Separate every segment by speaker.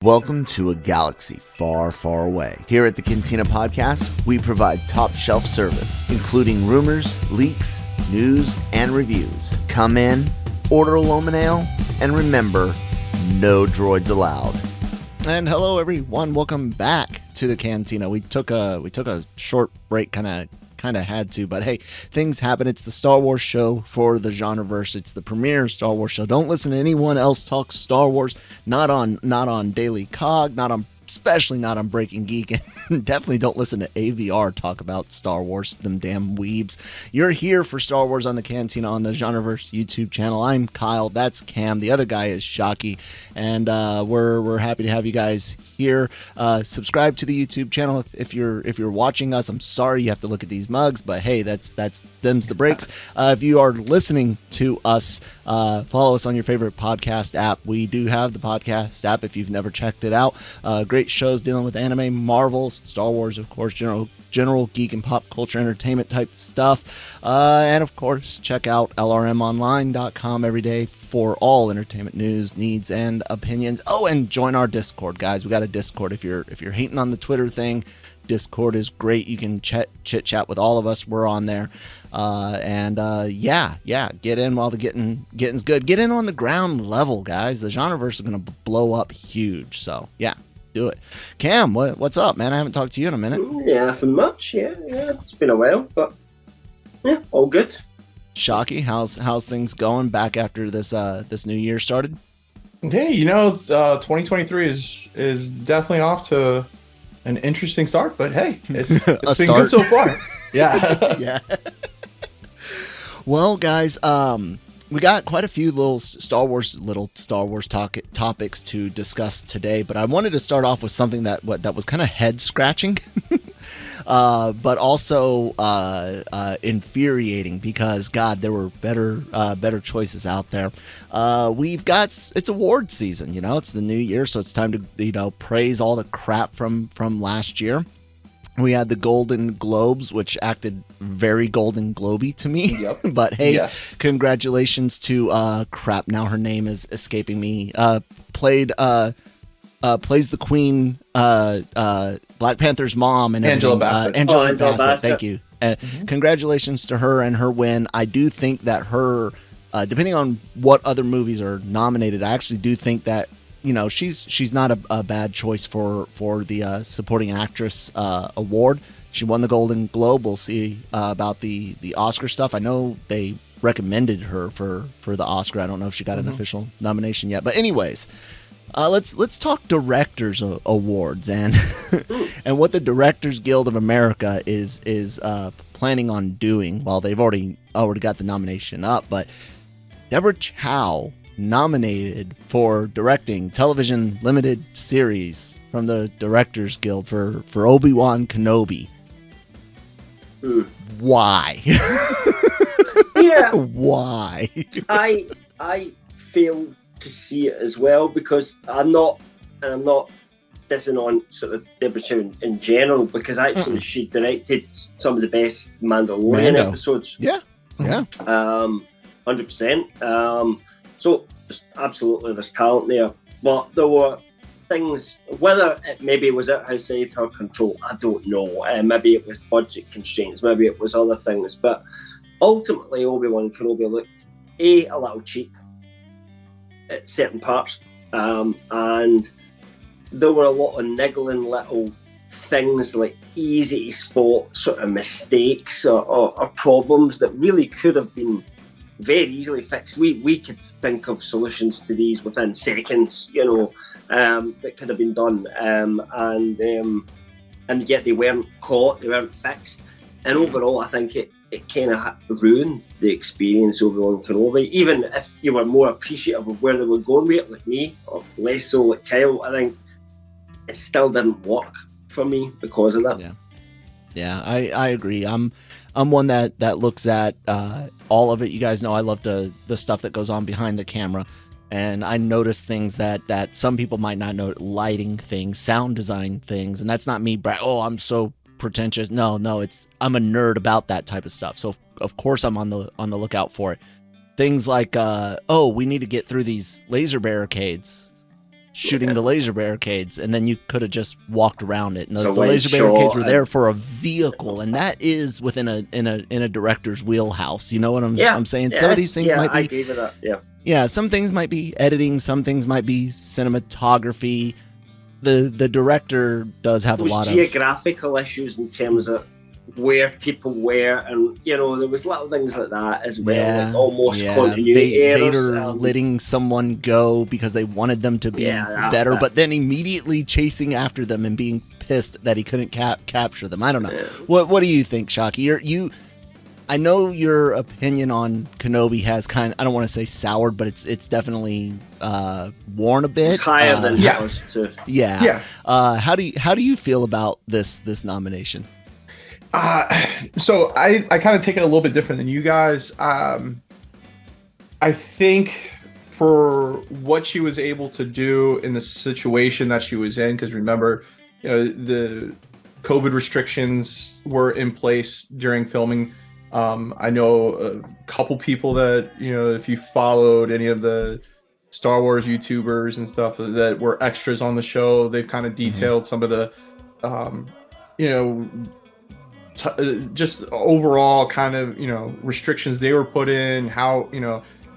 Speaker 1: Welcome to a galaxy far, far away. Here at the Cantina podcast, we provide top shelf service, including rumors, leaks, news, and reviews. Come in, order a Loman Ale, and remember, no droids allowed.
Speaker 2: And hello, everyone. Welcome back to the Cantina. We took a short break, kind of had to, but hey, things happen. It's the Star Wars show for the genreverse. It's the premier Star Wars show. Don't listen to anyone else talk Star Wars. Not on Daily Cog. Especially not on Breaking Geek, and definitely don't listen to AVR talk about Star Wars, them damn weebs. You're here for Star Wars on the Cantina on the Genreverse YouTube channel. I'm Kyle, that's Cam, the other guy is Shockey, and we're happy to have you guys here. Subscribe to the YouTube channel if you're watching us. I'm sorry you have to look at these mugs, but hey, that's them's the breaks. If you are listening to us, follow us on your favorite podcast app. We do have the podcast app if you've never checked it out. Great shows dealing with anime, Marvel, Star Wars, of course, general geek and pop culture entertainment type stuff. And of course, check out lrmonline.com every day for all entertainment news, needs, and opinions. Oh, and join our Discord, guys. We got a Discord. If you're hating on the Twitter thing, Discord is great. You can chit chat with all of us. We're on there. Get in while the getting's good. Get in on the ground level, guys. The genreverse is going to blow up huge. So yeah, do it. Cam, what's up, man? I haven't talked to you in a minute.
Speaker 3: Yeah, nothing much. Yeah, it's been a while, but yeah, all good.
Speaker 2: Shockey, how's things going back after this new year started?
Speaker 4: Hey, 2023 is definitely off to an interesting start, but hey, it's been good so far. Yeah.
Speaker 2: Yeah. Well, guys, we got quite a few little Star Wars topics to discuss today, but I wanted to start off with something that was kind of head scratching, but also infuriating because God, there were better choices out there. It's award season, it's the new year, so it's time to praise all the crap from last year. We had the Golden Globes, which acted very Golden Globy to me.
Speaker 4: Yep.
Speaker 2: But hey,
Speaker 4: yes.
Speaker 2: Congratulations to now her name is escaping me. Plays the Queen, Black Panther's mom, and
Speaker 4: Angela Bassett.
Speaker 2: Angela Bassett. Thank you. Congratulations to her and her win. I do think that her, depending on what other movies are nominated, I actually do think that she's not a bad choice for the supporting actress award. She won the Golden Globe. We'll see about the Oscar stuff. I know they recommended her for the Oscar. I don't know if she got an official nomination yet. But anyways, let's talk Directors Awards and and what the Directors Guild of America is planning on doing. Well, they've already got the nomination up, but Deborah Chow nominated for directing television limited series from the Directors Guild for Obi-Wan Kenobi. Why?
Speaker 3: Yeah.
Speaker 2: Why?
Speaker 3: I fail to see it as well because I'm not dissing on sort of Deborah Chow in general, because actually she directed some of the best Mandalorian episodes.
Speaker 2: Yeah.
Speaker 3: 100%. So absolutely there's talent there, but there were things, whether it maybe was outside her control, I don't know. Maybe it was budget constraints, maybe it was other things, but ultimately Obi-Wan Kenobi looked a little cheap at certain parts, and there were a lot of niggling little things, like easy to spot sort of mistakes or problems that really could have been very easily fixed. We could think of solutions to these within seconds, that could have been done, and yet they weren't caught, they weren't fixed, and overall I think it kind of ruined the experience of Obi-Wan Kenobi. Even if you were more appreciative of where they were going with it, like me, or less so like Kyle, I think it still didn't work for me because of that.
Speaker 2: Yeah, I agree. I'm one that looks at all of it. You guys know I love the stuff that goes on behind the camera, and I notice things that some people might not know, lighting things, sound design things, and that's not me. I'm so pretentious. No, I'm a nerd about that type of stuff. So of course I'm on the lookout for it. Things like we need to get through these laser barricades. shooting the laser barricades, and then you could have just walked around it. And the
Speaker 3: wide
Speaker 2: laser
Speaker 3: shot
Speaker 2: barricades were there for a vehicle, and that is within a director's wheelhouse. You know what I'm saying? Some of these things might be.
Speaker 3: I agree with that. Yeah.
Speaker 2: Yeah, some things might be editing, some things might be cinematography. The director does have a lot of
Speaker 3: geographical issues in terms of where people were, and there was little things like that as well, like almost continuity errors.
Speaker 2: Vader letting someone go because they wanted them to be better, but then immediately chasing after them and being pissed that he couldn't capture them. I don't know. Yeah. What do you think, Shockey? I know your opinion on Kenobi has I don't want to say soured, but it's definitely worn a bit.
Speaker 3: It's higher than ours too.
Speaker 2: Yeah. How do you feel about this nomination?
Speaker 4: So I kind of take it a little bit different than you guys. I think for what she was able to do in the situation that she was in, because remember, the COVID restrictions were in place during filming. I know a couple people that, if you followed any of the Star Wars YouTubers and stuff that were extras on the show, they've kind of detailed some of the, just overall kind of, restrictions they were put in, how,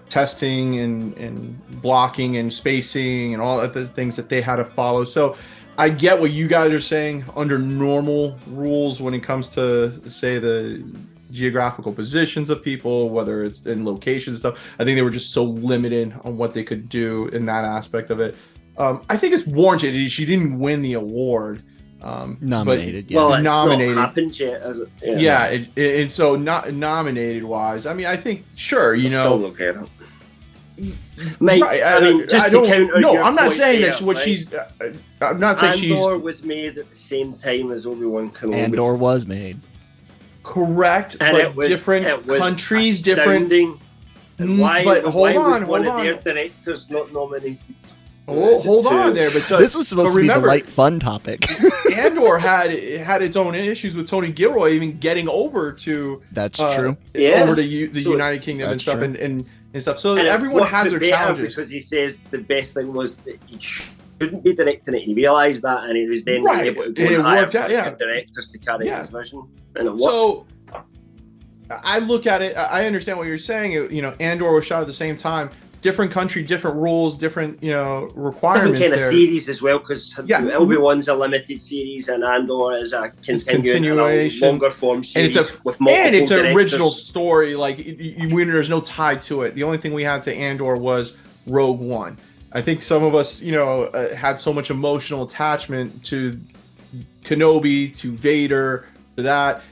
Speaker 4: testing and blocking and spacing and all of the things that they had to follow. So I get what you guys are saying under normal rules when it comes to, say, the geographical positions of people, whether it's in locations and stuff. I think they were just so limited on what they could do in that aspect of it. I think it's warranted. She didn't win the award.
Speaker 2: Nominated,
Speaker 4: but,
Speaker 3: well, it's
Speaker 4: nominated.
Speaker 3: Not happened yet, has it?
Speaker 4: And so not nominated wise. I mean, I think sure,
Speaker 3: Still okay, Mike,
Speaker 4: right,
Speaker 3: I mean, just to counter your
Speaker 4: I'm not
Speaker 3: point
Speaker 4: saying
Speaker 3: there,
Speaker 4: that's what she's. I'm not saying
Speaker 3: Andor was made at the same time as Obi-Wan Kenobi.
Speaker 2: Andor was made.
Speaker 4: Correct,
Speaker 3: and
Speaker 4: but
Speaker 3: it was,
Speaker 4: different countries, different.
Speaker 3: Why?
Speaker 4: But hold on.
Speaker 3: One of their directors not nominated.
Speaker 4: Hold on there, but
Speaker 2: this was supposed to be the light fun topic.
Speaker 4: Andor had its own issues with Tony Gilroy even getting over to.
Speaker 2: That's true.
Speaker 4: Over to the United Kingdom and stuff, and stuff. So everyone has their challenges.
Speaker 3: Because he says the best thing was that he shouldn't be directing it. He realised that, and he was then able to go and hire directors to carry his vision, and it worked. So
Speaker 4: I look at it. I understand what you're saying. Andor was shot at the same time. Different country, different rules, different requirements.
Speaker 3: Different kind of series as well, because Obi-Wan's a limited series and Andor is a continuation, longer form series
Speaker 4: and it's an original story. Like there's no tie to it. The only thing we had to Andor was Rogue One. I think some of us, had so much emotional attachment to Kenobi, to Vader, to that.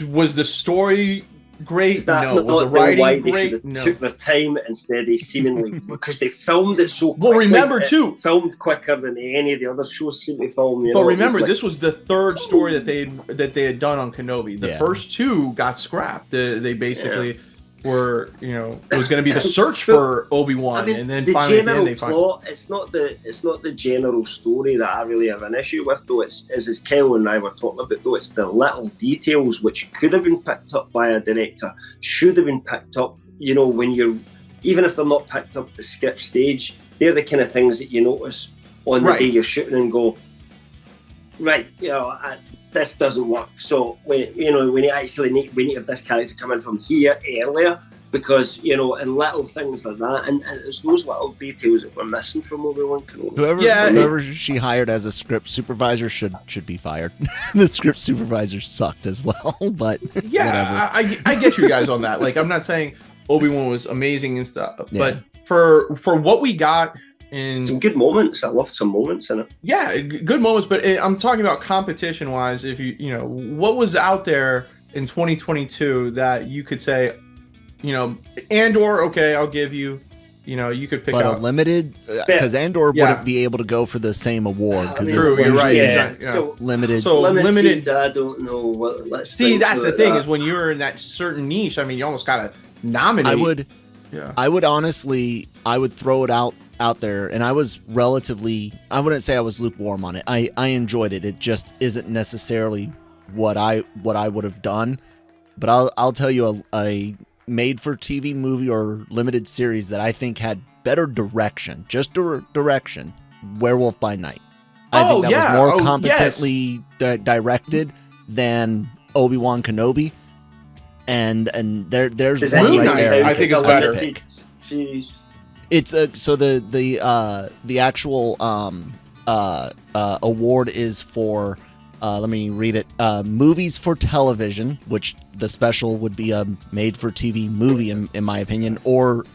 Speaker 4: Was the story great? No. Was the writing great?
Speaker 3: No. Took their time instead of seemingly because they filmed it so quickly.
Speaker 4: Well, remember too,
Speaker 3: filmed quicker than any of the other shows seem to film.
Speaker 4: But remember, this was the third story that they had done on Kenobi. The first two got scrapped. They basically were, it was going to be the search for Obi-Wan, and then finally they
Speaker 3: plot. It's not the general story that I really have an issue with, though. It's as Kyle and I were talking about, though. It's the little details which could have been picked up by a director, should have been picked up. When you're, even if they're not picked up at the script stage, they're the kind of things that you notice on the day you're shooting and go, right, this doesn't work. So we need to have this character come in from here earlier, because and little things like that, and it's those little details that we're missing from Obi-Wan Kenobi.
Speaker 2: Whoever she hired as a script supervisor should be fired. The script supervisor sucked as well, but whatever.
Speaker 4: I get you guys on that. Like, I'm not saying Obi-Wan was amazing and stuff, but for what we got. And
Speaker 3: some good moments. I loved some moments in it.
Speaker 4: Yeah, good moments. But I'm talking about competition-wise. If what was out there in 2022 that you could say, Andor, okay, I'll give you. You could pick out
Speaker 2: a limited, because Andor wouldn't be able to go for the same award.
Speaker 4: True, you're right.
Speaker 3: Yeah.
Speaker 2: So limited.
Speaker 3: I don't know.
Speaker 4: See, that's the thing is when you're in that certain niche. I mean, you almost gotta nominate.
Speaker 2: I would honestly, throw it out there, and I was relatively, I wouldn't say I was lukewarm on it. I enjoyed it. It just isn't necessarily what I would have done. But I'll tell you a made for TV movie or limited series that I think had better direction, just direction, Werewolf by Night. I think that was more competently directed than Obi-Wan Kenobi. And there's one right there.
Speaker 4: I think it's better.
Speaker 3: Jeez.
Speaker 2: It's so the actual award is for let me read it. Movies for television, which the special would be a made-for-TV movie, in my opinion,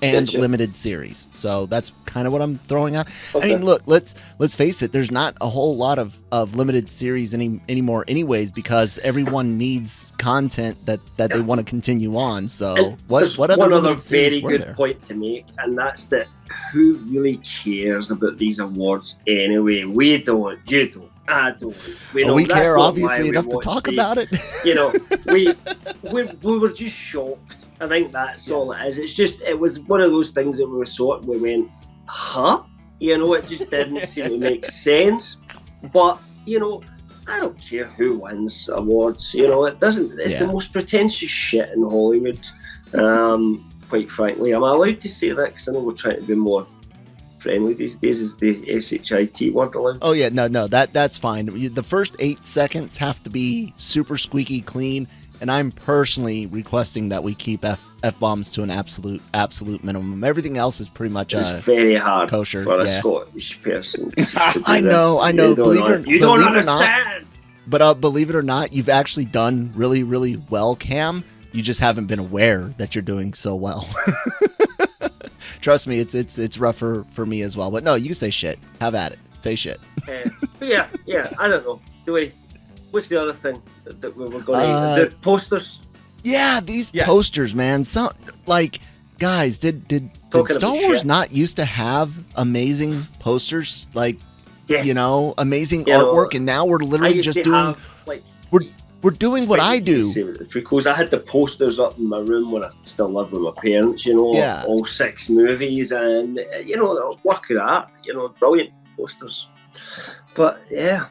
Speaker 2: and limited series. So that's kind of what I'm throwing out.
Speaker 3: Okay.
Speaker 2: I mean, look, let's face it. There's not a whole lot of limited series anymore, anyways, because everyone needs content that they want to continue on. So what other
Speaker 3: one
Speaker 2: limited
Speaker 3: other
Speaker 2: series
Speaker 3: very
Speaker 2: were
Speaker 3: good
Speaker 2: there?
Speaker 3: point to make, and that's that who really cares about these awards anyway? We don't. You don't. I don't.
Speaker 2: We
Speaker 3: that's
Speaker 2: care
Speaker 3: not
Speaker 2: obviously
Speaker 3: why we
Speaker 2: enough to
Speaker 3: watch
Speaker 2: talk
Speaker 3: these.
Speaker 2: about it.
Speaker 3: You know, we were just shocked. I think that's all it is. It was one of those things that we saw it and we went, huh? You know, it just didn't seem to make sense. But, you know, I don't care who wins awards. You know, it doesn't. It's the most pretentious shit in Hollywood. Quite frankly, am I allowed to say that? Because I know we're trying to be more friendly these days. Is the SHIT word allowed?
Speaker 2: Oh yeah, no, that's fine. The first 8 seconds have to be super squeaky clean, and I'm personally requesting that we keep F-bombs to an absolute minimum. Everything else is pretty much
Speaker 3: it's very hard
Speaker 2: kosher
Speaker 3: for a Scottish person to do
Speaker 2: I know.
Speaker 3: You don't understand.
Speaker 2: Not, but believe it or not, you've actually done really, really well, Cam. You just haven't been aware that you're doing so well. Trust me, it's rough for me as well. But no, you can say shit. Have at it. Say shit.
Speaker 3: Yeah. I don't know. What's the other thing that we were going to... The posters?
Speaker 2: Yeah, these posters, man. Some, like, guys, did Star Wars not used to have amazing posters? Like, you know, amazing artwork, and now we're literally just doing... We're doing what I do.
Speaker 3: Because I had the posters up in my room when I still lived with my parents, you know, of all 6 movies, and, you know, work of that, you know, brilliant posters. But, yeah,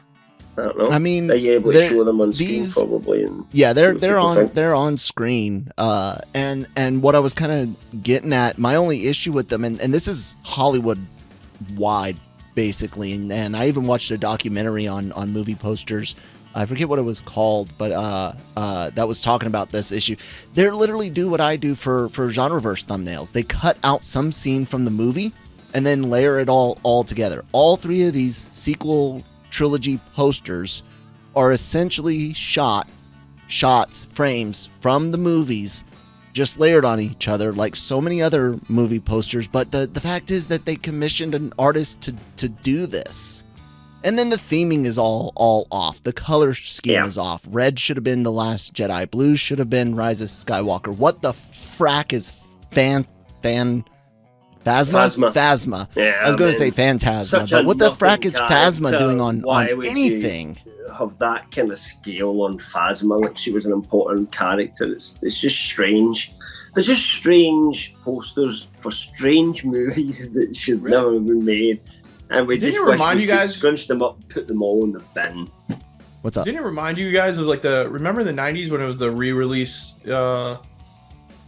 Speaker 3: I don't know.
Speaker 2: I mean,
Speaker 3: are you able to show them on screen, probably? And
Speaker 2: they're on screen. And what I was kind of getting at, my only issue with them, and this is Hollywood wide, basically, and I even watched a documentary on movie posters. I forget what it was called, but that was talking about this issue. They literally do what I do for Genreverse thumbnails. They cut out some scene from the movie and then layer it all together. All 3 of these sequel trilogy posters are essentially frames from the movies, just layered on each other like so many other movie posters. But the fact is that they commissioned an artist to do this. And then the theming is all off. The color scheme is off. Red should have been The Last Jedi. Blue should have been Rise of Skywalker. What the frack is Phasma?
Speaker 3: Yeah,
Speaker 2: I was going to say Phantasma, but what the frack is Phasma doing on anything?
Speaker 3: Have that kind of scale on Phasma, like she was an important character. It's just strange. There's just strange posters for strange movies that should never have been made. And we just
Speaker 4: remind you guys,
Speaker 3: scrunch them up, put them all in the bin.
Speaker 2: What's up?
Speaker 4: Didn't it remind you guys of like remember the 90s when it was the re-release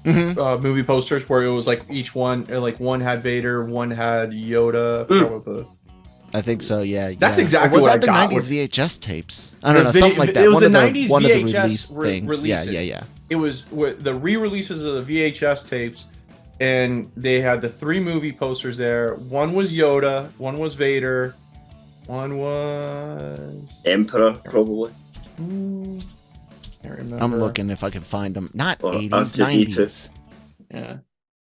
Speaker 4: movie posters where it was like each one, like one had Vader, one had Yoda.
Speaker 2: I think so. Yeah.
Speaker 4: That's exactly what I got.
Speaker 2: Was that the 90s VHS tapes? I don't know, something like that.
Speaker 4: It was the 90s
Speaker 2: one
Speaker 4: VHS
Speaker 2: of the release things.
Speaker 4: Releases.
Speaker 2: Yeah.
Speaker 4: It was the re-releases of the VHS tapes. And they had the 3 movie posters there. One was Yoda, one was Vader, one was
Speaker 3: Emperor, probably.
Speaker 4: Can't remember.
Speaker 2: I'm looking if I can find them. Not
Speaker 3: Or
Speaker 2: 80s,
Speaker 3: R2D2.
Speaker 2: 90s.
Speaker 4: Yeah.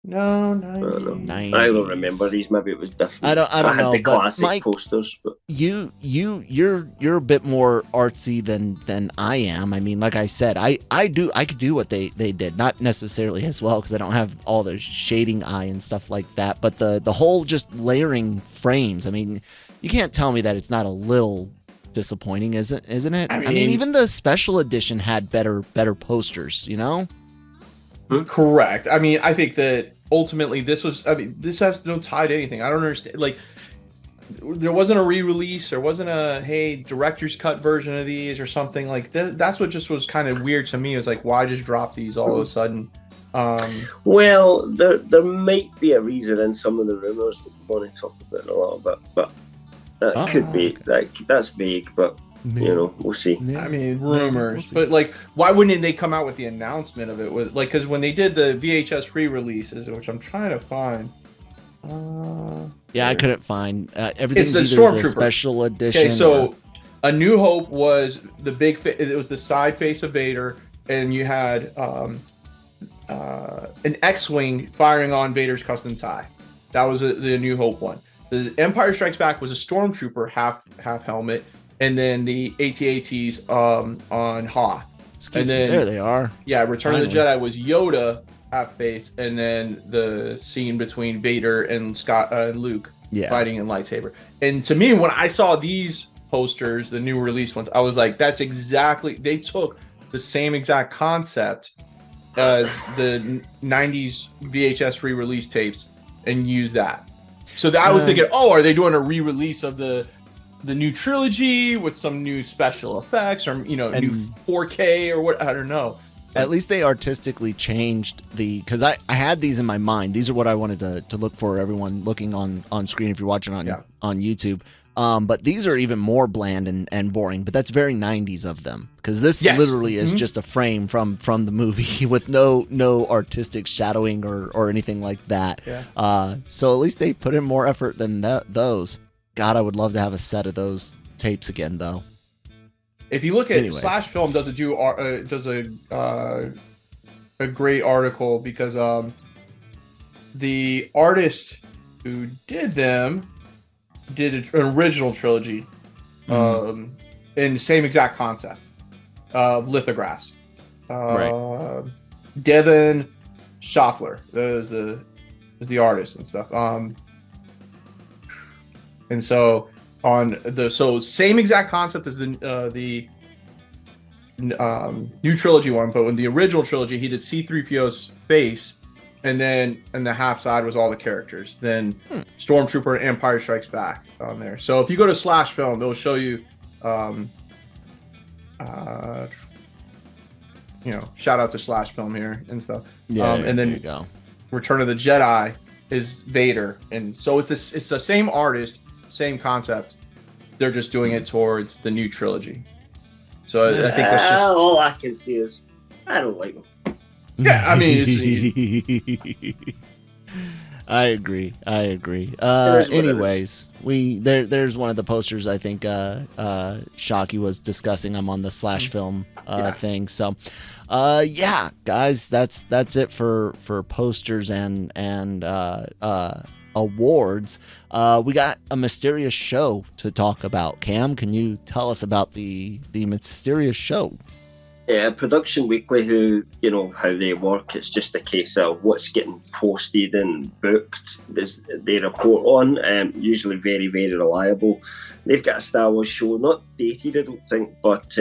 Speaker 4: No,
Speaker 3: 90s. I don't remember these. Maybe it was different.
Speaker 2: I don't
Speaker 3: had
Speaker 2: know.
Speaker 3: the
Speaker 2: But
Speaker 3: classic
Speaker 2: Mike,
Speaker 3: posters, but
Speaker 2: you're a bit more artsy than I am. I mean, like I said, I could do what they did, not necessarily as well because I don't have all the shading eye and stuff like that. But the whole just layering frames. I mean, you can't tell me that it's not a little disappointing, isn't it? I mean, even the special edition had better posters. You know.
Speaker 4: Correct. I mean, I think that ultimately this has no tie to anything. I don't understand. Like, there wasn't a re-release. There wasn't a, director's cut version of these or something like that. That's what just was kind of weird to me. It was like, why just drop these all of a sudden?
Speaker 3: Well, there might be a reason in some of the rumors that we want to talk about in a little bit, but that could be that's vague, but you know, we'll see.
Speaker 4: I mean, rumors, but like, why wouldn't they come out with the announcement of it? With like, because when they did the VHS re-releases, which I'm trying to find.
Speaker 2: I couldn't find everything's
Speaker 4: it's the
Speaker 2: either the
Speaker 4: Stormtrooper
Speaker 2: special edition.
Speaker 4: Okay, so A New Hope was the big. It was the side face of Vader, and you had an X-wing firing on Vader's custom tie. That was the New Hope one. The Empire Strikes Back was a Stormtrooper half helmet, and then the AT-ATs on Hoth. And then
Speaker 2: there they are.
Speaker 4: Yeah, Return of the Jedi was Yoda half face, and then the scene between Vader and Luke fighting in lightsaber. And to me, when I saw these posters, the new release ones, I was like, that's exactly, they took the same exact concept as the 90s VHS re-release tapes and used that. So I was thinking, are they doing a re-release of the new trilogy with some new special effects, or new 4K or what? I don't know.
Speaker 2: At least they artistically changed because I had these in my mind. These are what I wanted to look for, everyone looking on screen if you're watching on YouTube. But these are even more bland and boring, but that's very 90s of them, because this literally is just a frame from the movie with no artistic shadowing or anything like that. So at least they put in more effort than those. God, I would love to have a set of those tapes again, though.
Speaker 4: If you look at Slash Film, does a great article, because the artist who did them did an original trilogy in the same exact concept of lithographs. Devin Schaffler is the artist and stuff. And so same exact concept as the new trilogy one, but in the original trilogy he did C-3PO's face, and then in the half side was all the characters. Then Stormtrooper and Empire Strikes Back on there. So if you go to Slash Film, it'll show you shout out to Slash Film here and stuff. And then
Speaker 2: you go.
Speaker 4: Return of the Jedi is Vader, and so it's the same artist, same concept. They're just doing it towards the new trilogy. So I think that's just
Speaker 3: all I can see is I don't like them.
Speaker 4: Yeah, I mean,
Speaker 2: I agree. Anyways, there's one of the posters I think Shockey was discussing. I'm on the Slash Film thing. So guys, that's it for posters and awards. We got a mysterious show to talk about. Cam, can you tell us about the mysterious show?
Speaker 3: Yeah, Production Weekly, how they work, it's just a case of what's getting posted and booked. They report on, usually very, very reliable. They've got a Star Wars show, not dated, I don't think, but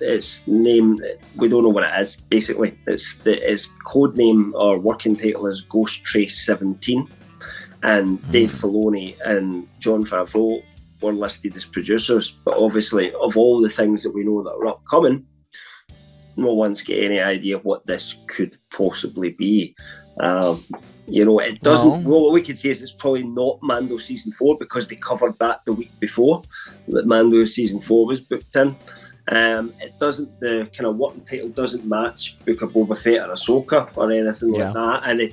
Speaker 3: its name, we don't know what it is, basically. Its code name or working title is Ghost Trace 17, and Dave Filoni and Jon Favreau were listed as producers, but obviously of all the things that we know that are upcoming, no one's got any idea what this could possibly be. It doesn't. Well, what we could say is it's probably not Mando season 4, because they covered that the week before that Mando season 4 was booked in. It doesn't. The kind of working title doesn't match Book of Boba Fett or Ahsoka or anything like that, and they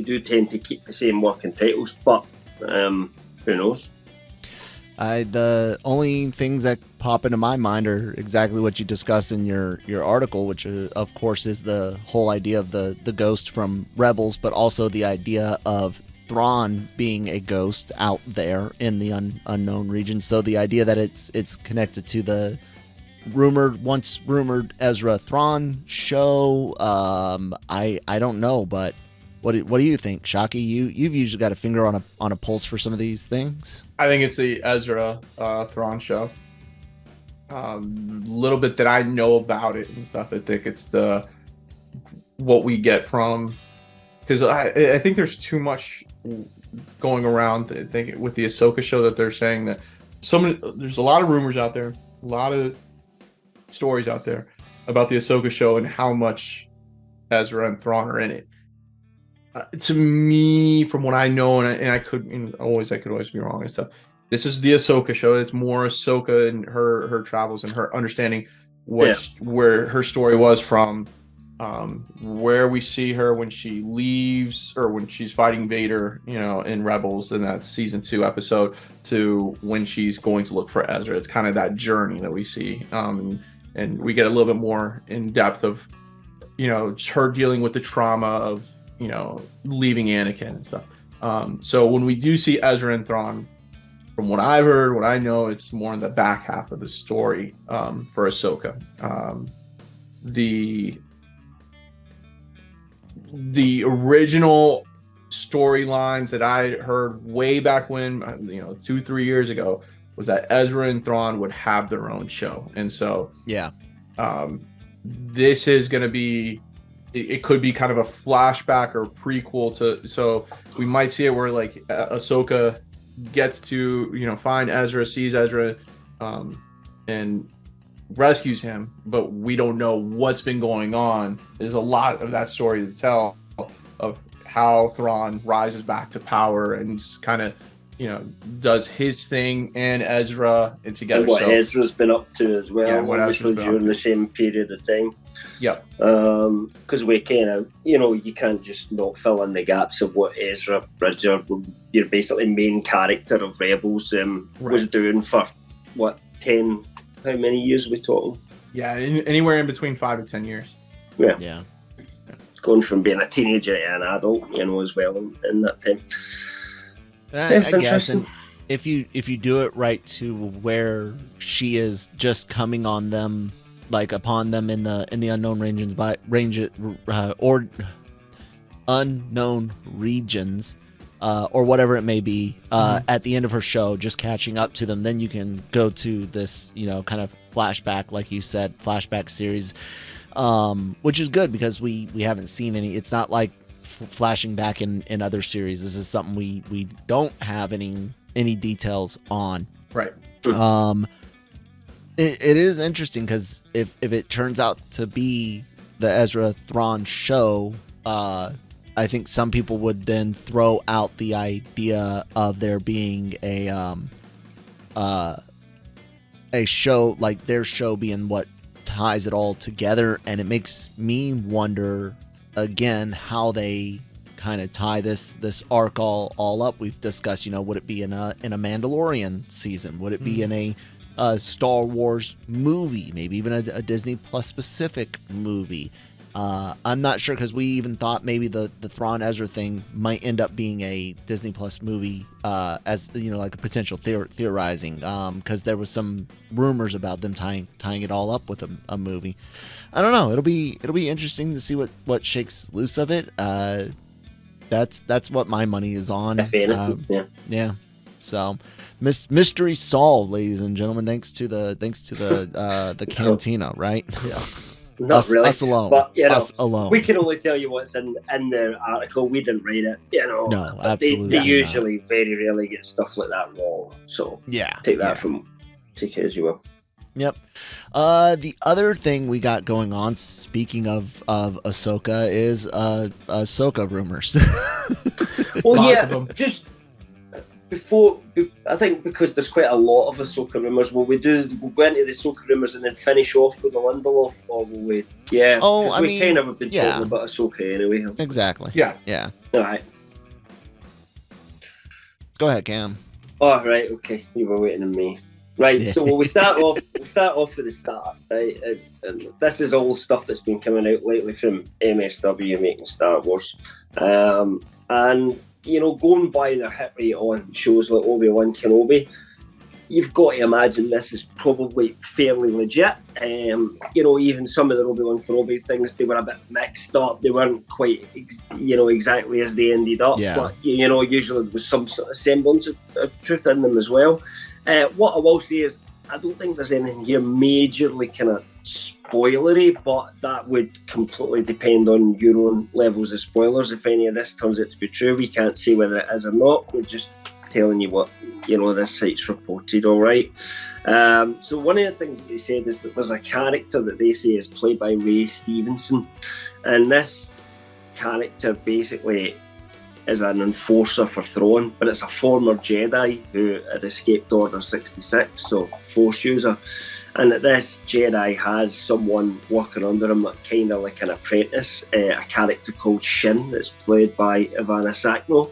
Speaker 3: do tend to keep the same working titles, but who knows?
Speaker 2: The only things that pop into my mind are exactly what you discussed in your article, which of course is the whole idea of the ghost from Rebels, but also the idea of Thrawn being a ghost out there in the unknown region. So the idea that it's connected to the once rumored Ezra Thrawn show. I don't know, but what do you think, Shockey? You've usually got a finger on a pulse for some of these things.
Speaker 4: I think it's the Ezra Thrawn show. Little bit that I know about it and stuff. I think it's what we get from, because I think there's too much going around. I think with the Ahsoka show that they're saying that there's a lot of rumors out there, a lot of stories out there about the Ahsoka show and how much Ezra and Thrawn are in it. To me, from what I know, and I could always be wrong and stuff. This is the Ahsoka show. It's more Ahsoka and her travels and her understanding where her story was from, where we see her when she leaves or when she's fighting Vader, in Rebels, in that season 2 episode, to when she's going to look for Ezra. It's kind of that journey that we see, and we get a little bit more in depth of, her dealing with the trauma of, leaving Anakin and stuff. So when we do see Ezra and Thrawn, from what I've heard, what I know, it's more in the back half of the story for Ahsoka. The original storylines that I heard way back when, 2-3 years ago, was that Ezra and Thrawn would have their own show. And so this is going to be, it could be kind of a flashback or prequel to, so we might see it where like Ahsoka gets to, find Ezra, sees Ezra, and rescues him, but we don't know what's been going on. There's a lot of that story to tell of how Thrawn rises back to power and kind of, does his thing and Ezra and together.
Speaker 3: And what Ezra's been up to as well,
Speaker 4: obviously
Speaker 3: during the same period of time.
Speaker 4: Yep.
Speaker 3: Because we kind of, you can't just not fill in the gaps of what Ezra Bridger, your basically main character of Rebels, was doing for, 10, how many years are we talking?
Speaker 4: Yeah, anywhere in between 5 and 10 years.
Speaker 3: Yeah. It's going from being a teenager to an adult, as well in that time.
Speaker 2: I guess, and if you do it right to where she is just coming on them, like upon them in the unknown regions or unknown regions, or whatever it may be, at the end of her show, just catching up to them, then you can go to this, kind of flashback, like you said, flashback series, which is good because we haven't seen any. It's not like flashing back in other series. This is something we don't have any details on.
Speaker 4: Right.
Speaker 2: It is interesting because if it turns out to be the Ezra Thrawn show, I think some people would then throw out the idea of there being a show, like their show being what ties it all together, and it makes me wonder again how they kind of tie this arc all up. We've discussed, would it be in a Mandalorian season? Would it be in a Star Wars movie? Maybe even a Disney Plus specific movie. I'm not sure, because we even thought maybe the Thrawn Ezra thing might end up being a Disney Plus movie, as like a potential theorizing, because there was some rumors about them tying it all up with a movie. I don't know. It'll be interesting to see what shakes loose of it. That's what my money is on. Yeah. So, mystery solved, ladies and gentlemen. Thanks to the Cantina, right?
Speaker 3: Yeah. Not really.
Speaker 2: Us alone.
Speaker 3: But,
Speaker 2: us alone.
Speaker 3: We can only tell you what's in the article. We didn't write it.
Speaker 2: No, absolutely.
Speaker 3: They usually very rarely get stuff like that wrong. So take it as you will.
Speaker 2: Yep. The other thing we got going on, speaking of Ahsoka, is Ahsoka Rumors.
Speaker 3: Well, just before, I think because there's quite a lot of Ahsoka Rumors, we'll go into the Ahsoka Rumors and then finish off with the Lindelof, or will we? Yeah. Oh, we kind of have been talking about Ahsoka anyway.
Speaker 2: Exactly.
Speaker 3: Yeah. All right.
Speaker 2: Go ahead, Cam.
Speaker 3: Oh, right. Okay. You were waiting on me. Right, so we start off with the start, right? And this is all stuff that's been coming out lately from MSW making Star Wars. And, going by their hit rate on shows like Obi-Wan Kenobi, you've got to imagine this is probably fairly legit. Even some of the Obi-Wan Kenobi things, they were a bit mixed up. They weren't quite, exactly as they ended up. Yeah. But, usually there was some sort of semblance of truth in them as well. What I will say is, I don't think there's anything here majorly kind of spoilery, but that would completely depend on your own levels of spoilers. If any of this turns out to be true, we can't say whether it is or not. We're just telling you what this site's reported. All right. So one of the things that they said is that there's a character that they say is played by Ray Stevenson, and this character basically is an enforcer for Thrawn, but it's a former Jedi who had escaped Order 66, so Force user. And that this Jedi has someone working under him, kind of like an apprentice, a character called Shin that's played by Ivana Sakno.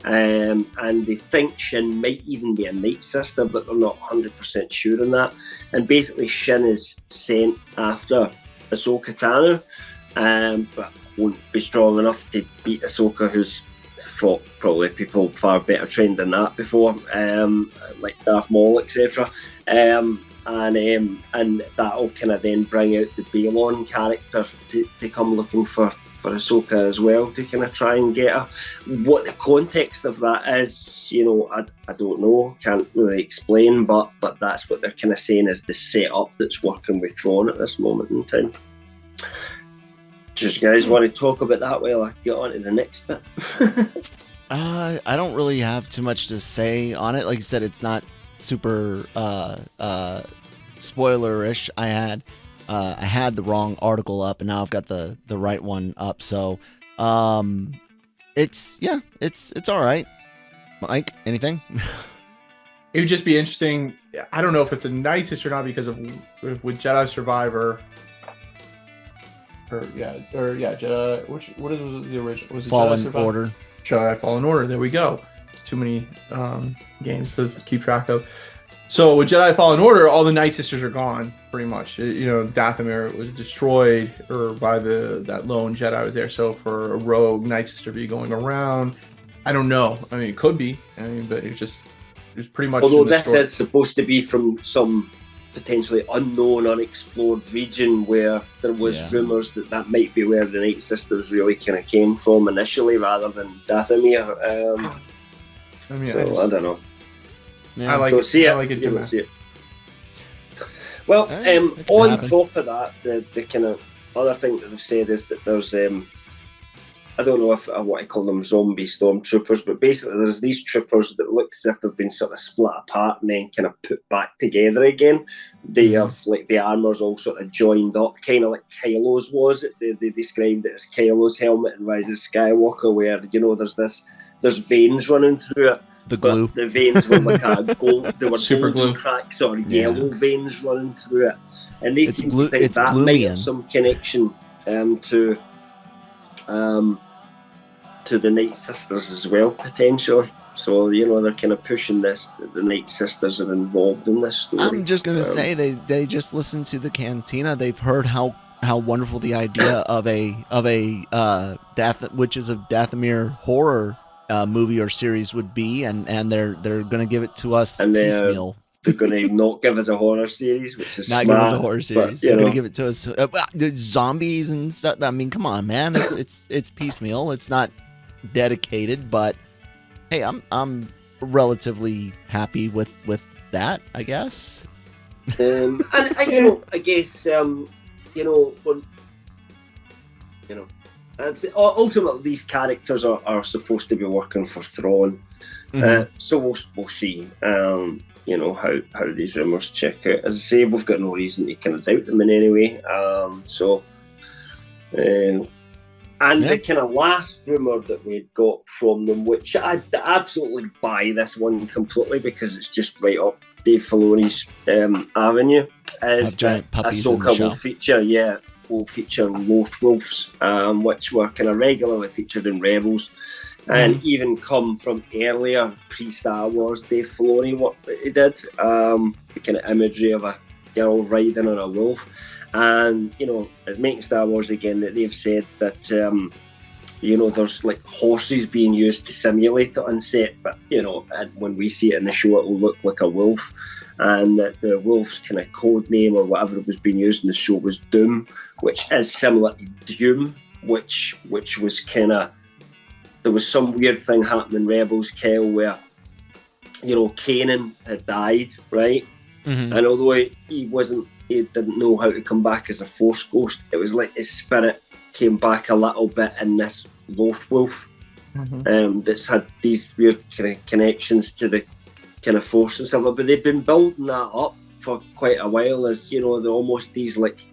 Speaker 3: And they think Shin might even be a Night Sister, but they're not 100% sure on that. And basically Shin is sent after Ahsoka Tano, but won't be strong enough to beat Ahsoka, who's fought probably people far better trained than that before, like Darth Maul, etc. And that'll kind of then bring out the Balon character to come looking for Ahsoka as well, to kind of try and get her. What the context of that is, I don't know, can't really explain, but that's what they're kind of saying is the setup that's working with Thrawn at this moment in time. Just guys want to talk about that while I get on to the next bit?
Speaker 2: I don't really have too much to say on it. Like you said, it's not super spoiler-ish. I had the wrong article up, and now I've got the right one up. So it's all right. Mike, anything?
Speaker 4: It would just be interesting. I don't know if it's a Night Sister or not, because of with Jedi Survivor. Jedi. What is the original? Was it
Speaker 2: Fallen
Speaker 4: Jedi
Speaker 2: Order?
Speaker 4: Jedi Fallen Order. There we go. There's too many games to keep track of. So with Jedi Fallen Order, all the Night Sisters are gone, pretty much. Dathomir was destroyed, or by that lone Jedi was there. So for a rogue Night Sister to be going around, I don't know. I mean, it could be. But it's pretty much.
Speaker 3: Although this is supposed to be from some potentially unknown, unexplored region where there was rumours that might be where the Night Sisters really kind of came from initially, rather than Dathomir. I don't know.
Speaker 2: Yeah.
Speaker 4: I like it.
Speaker 3: See it.
Speaker 4: I like it.
Speaker 3: You don't see it. Well, on top of that, the kind of other thing that they've said is that there's I don't know if I want to call them zombie stormtroopers, but basically there's these troopers that look as if they've been sort of split apart and then kind of put back together again. They have, like, the armour's all sort of joined up, kind of like Kylo's was. They described it as Kylo's helmet in Rise of Skywalker, where, there's veins running through it.
Speaker 2: The glue.
Speaker 3: But the veins were like a gold, they were
Speaker 4: super
Speaker 3: golden
Speaker 4: glue
Speaker 3: cracks or yellow veins running through it. And they seem to think that might have some connection to the Night Sisters as well, potentially. So, they're kind of pushing this, that the Night Sisters are involved in this story.
Speaker 2: I'm just going to say they just listened to the Cantina. They've heard how wonderful the idea of a Witches of Dathomir horror movie or series would be, and they're going to give it to us piecemeal.
Speaker 3: They're going to not give us a horror series, which is
Speaker 2: not
Speaker 3: smart,
Speaker 2: give us a horror series. They're going to give it to us zombies and stuff. I mean, come on, man. It's piecemeal. It's not dedicated, but hey, I'm relatively happy with that, I guess.
Speaker 3: And I guess ultimately these characters are supposed to be working for Thrawn. So we'll see. How these rumours check out. As I say, we've got no reason to kind of doubt them in any way. The kind of last rumour that we'd got from them, which I absolutely buy this one completely because it's just right up Dave Filoni's avenue, is
Speaker 2: giant puppies
Speaker 3: Ahsoka will feature Loth Wolves, which were kind of regularly featured in Rebels. And even come from earlier pre-Star Wars Dave Filoni work that he did, the kind of imagery of a girl riding on a wolf. And, making Star Wars again, that they've said that, there's like horses being used to simulate it on set, but, and when we see it in the show, it will look like a wolf. And that the wolf's kind of code name or whatever it was being used in the show was Doom, which is similar to Doom, which was kind of, there was some weird thing happening in Rebels, Kel, where, Kanan had died, right? And although he didn't know how to come back as a Force ghost, it was like his spirit came back a little bit in this Loth Wolf. that's had these weird kind of connections to the kind of Force and stuff. But they've been building that up for quite a while, as you know, they're almost these like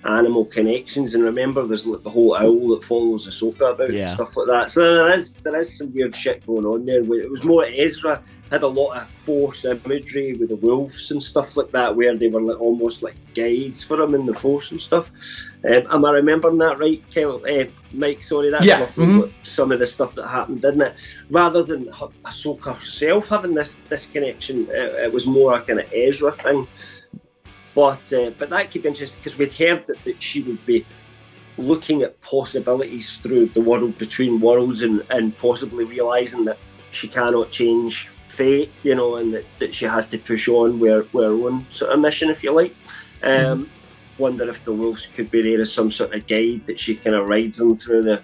Speaker 3: animal connections. And remember, there's like the whole owl that follows Ahsoka about and stuff like that. So there is some weird shit going on there. It was more Ezra had a lot of Force imagery with the wolves and stuff like that, where they were like almost like guides for him in the Force and stuff. Am I remembering that right, Mike? Sorry, that's roughly what some of the stuff that happened, didn't it? Rather than Ahsoka herself having this connection, it was more a kind of Ezra thing. But that could be interesting, because we'd heard that she would be looking at possibilities through the world between worlds and possibly realising that she cannot change fate, you know, and that she has to push on with her own sort of mission, if you like. Wonder if the wolves could be there as some sort of guide that she kind of rides them through the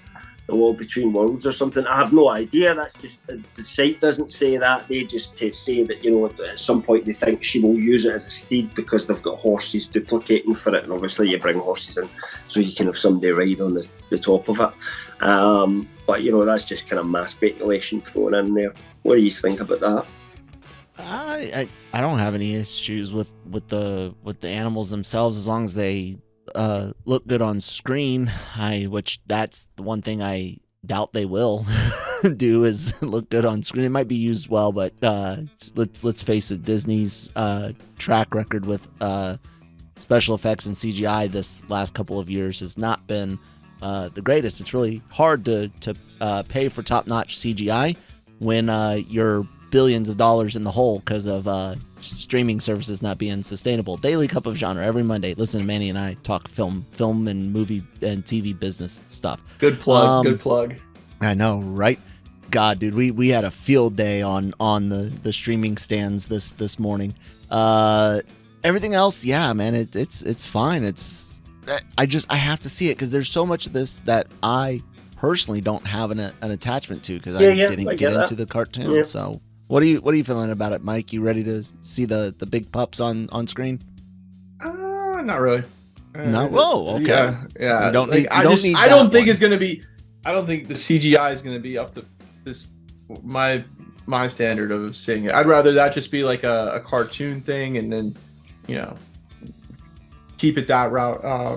Speaker 3: world between worlds or something. I have no idea. That's just, the site doesn't say that. They just say that, you know, at some point they think she will use it as a steed because they've got horses duplicating for it, and obviously you bring horses in so you can have somebody ride on the top of it. But you know, that's just kind of mass speculation thrown in there. What do you think about that?
Speaker 2: I don't have any issues with the animals themselves, as long as they look good on screen. Which that's the one thing I doubt they will do, is look good on screen. It might be used well, but let's face it, Disney's track record with special effects and CGI this last couple of years has not been the greatest. It's really hard to pay for top-notch CGI when you're billions of dollars in the hole because of streaming services not being sustainable. Daily Cup of Genre every Monday. Listen to Manny and I talk film and movie and TV business stuff.
Speaker 4: Good plug. Good plug.
Speaker 2: I know, right? God, dude, we had a field day on the streaming stands this morning. Everything else, yeah, man, it's fine. I have to see it because there's so much of this that I personally don't have an attachment to, because I didn't get into the cartoon. Yeah. So what are you feeling about it, Mike? You ready to see the big pups on screen?
Speaker 4: Not really.
Speaker 2: No. Whoa. Okay.
Speaker 4: Yeah.
Speaker 2: You don't need,
Speaker 4: I don't think it's gonna be. I don't think the CGI is gonna be up to this my standard of seeing it. I'd rather that just be like a cartoon thing, and then, you know, keep it that route.
Speaker 3: I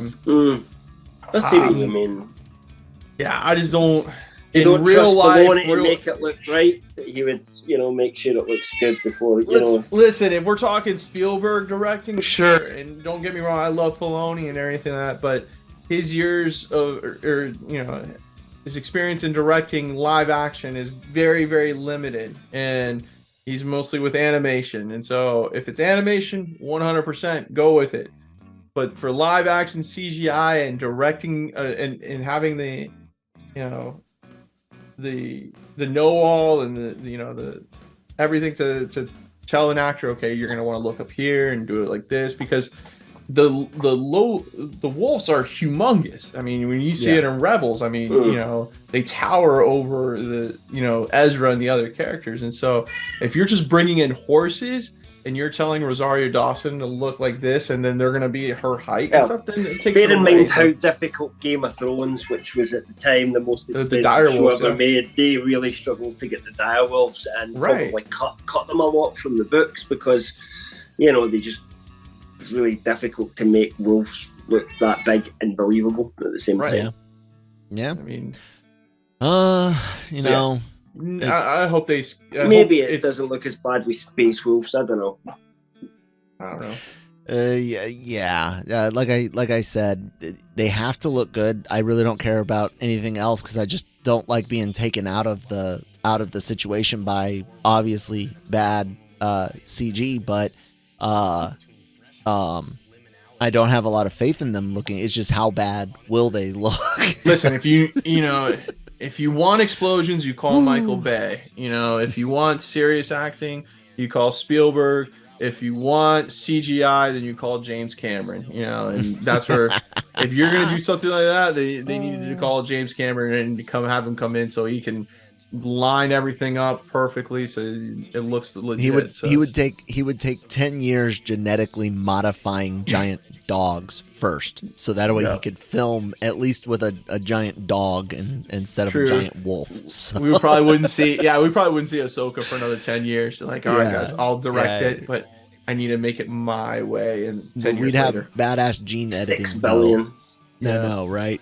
Speaker 3: see what you mean.
Speaker 4: Yeah, I just don't.
Speaker 3: You
Speaker 4: in
Speaker 3: don't
Speaker 4: real
Speaker 3: trust
Speaker 4: life,
Speaker 3: Filoni to make it look right. He would, you know, make sure it looks good before, you know.
Speaker 4: Listen, if we're talking Spielberg directing, sure. And don't get me wrong, I love Filoni and everything like that, but his years of, or you know, his experience in directing live action is very, very limited, and he's mostly with animation. And so, if it's animation, 100% go with it. But for live action CGI and directing and having the, you know, the know-all and the you know, the everything to tell an actor, okay, you're gonna want to look up here and do it like this, because the wolves are humongous. I mean, when you see it in Rebels, I mean, you know, they tower over the, you know, Ezra and the other characters. And so if you're just bringing in horses and you're telling Rosario Dawson to look like this, and then they're going to be her height and stuff, then it takes.
Speaker 3: Bear in mind how difficult Game of Thrones, which was at the time the most expensive show ever made, they really struggled to get the direwolves, and probably cut them a lot from the books, because, you know, they just really difficult to make wolves look that big and believable at the same time.
Speaker 2: Yeah.
Speaker 4: I mean,
Speaker 2: you know.
Speaker 4: I hope they.
Speaker 3: Maybe it doesn't look as bad with Space Wolves. I don't know.
Speaker 2: Like I said, they have to look good. I really don't care about anything else, because I just don't like being taken out of the situation by obviously bad CG. But I don't have a lot of faith in them looking. It's just, how bad will they look?
Speaker 4: Listen, if you know. If you want explosions, you call Michael Bay. You know, if you want serious acting, you call Spielberg. If you want CGI, then you call James Cameron. You know, and that's where, if you're gonna do something like that, they needed to call James Cameron and have him come in so he can line everything up perfectly so it looks legit.
Speaker 2: He would take 10 years genetically modifying giant dogs first, so that way he could film at least with a giant dog instead of a giant wolf. So.
Speaker 4: We probably wouldn't see Ahsoka for another 10 years. So like, all right, guys, I'll direct it, but I need to make it my way. And 10 years later,
Speaker 2: we'd have badass gene editing.
Speaker 3: 6 billion.
Speaker 2: No, right.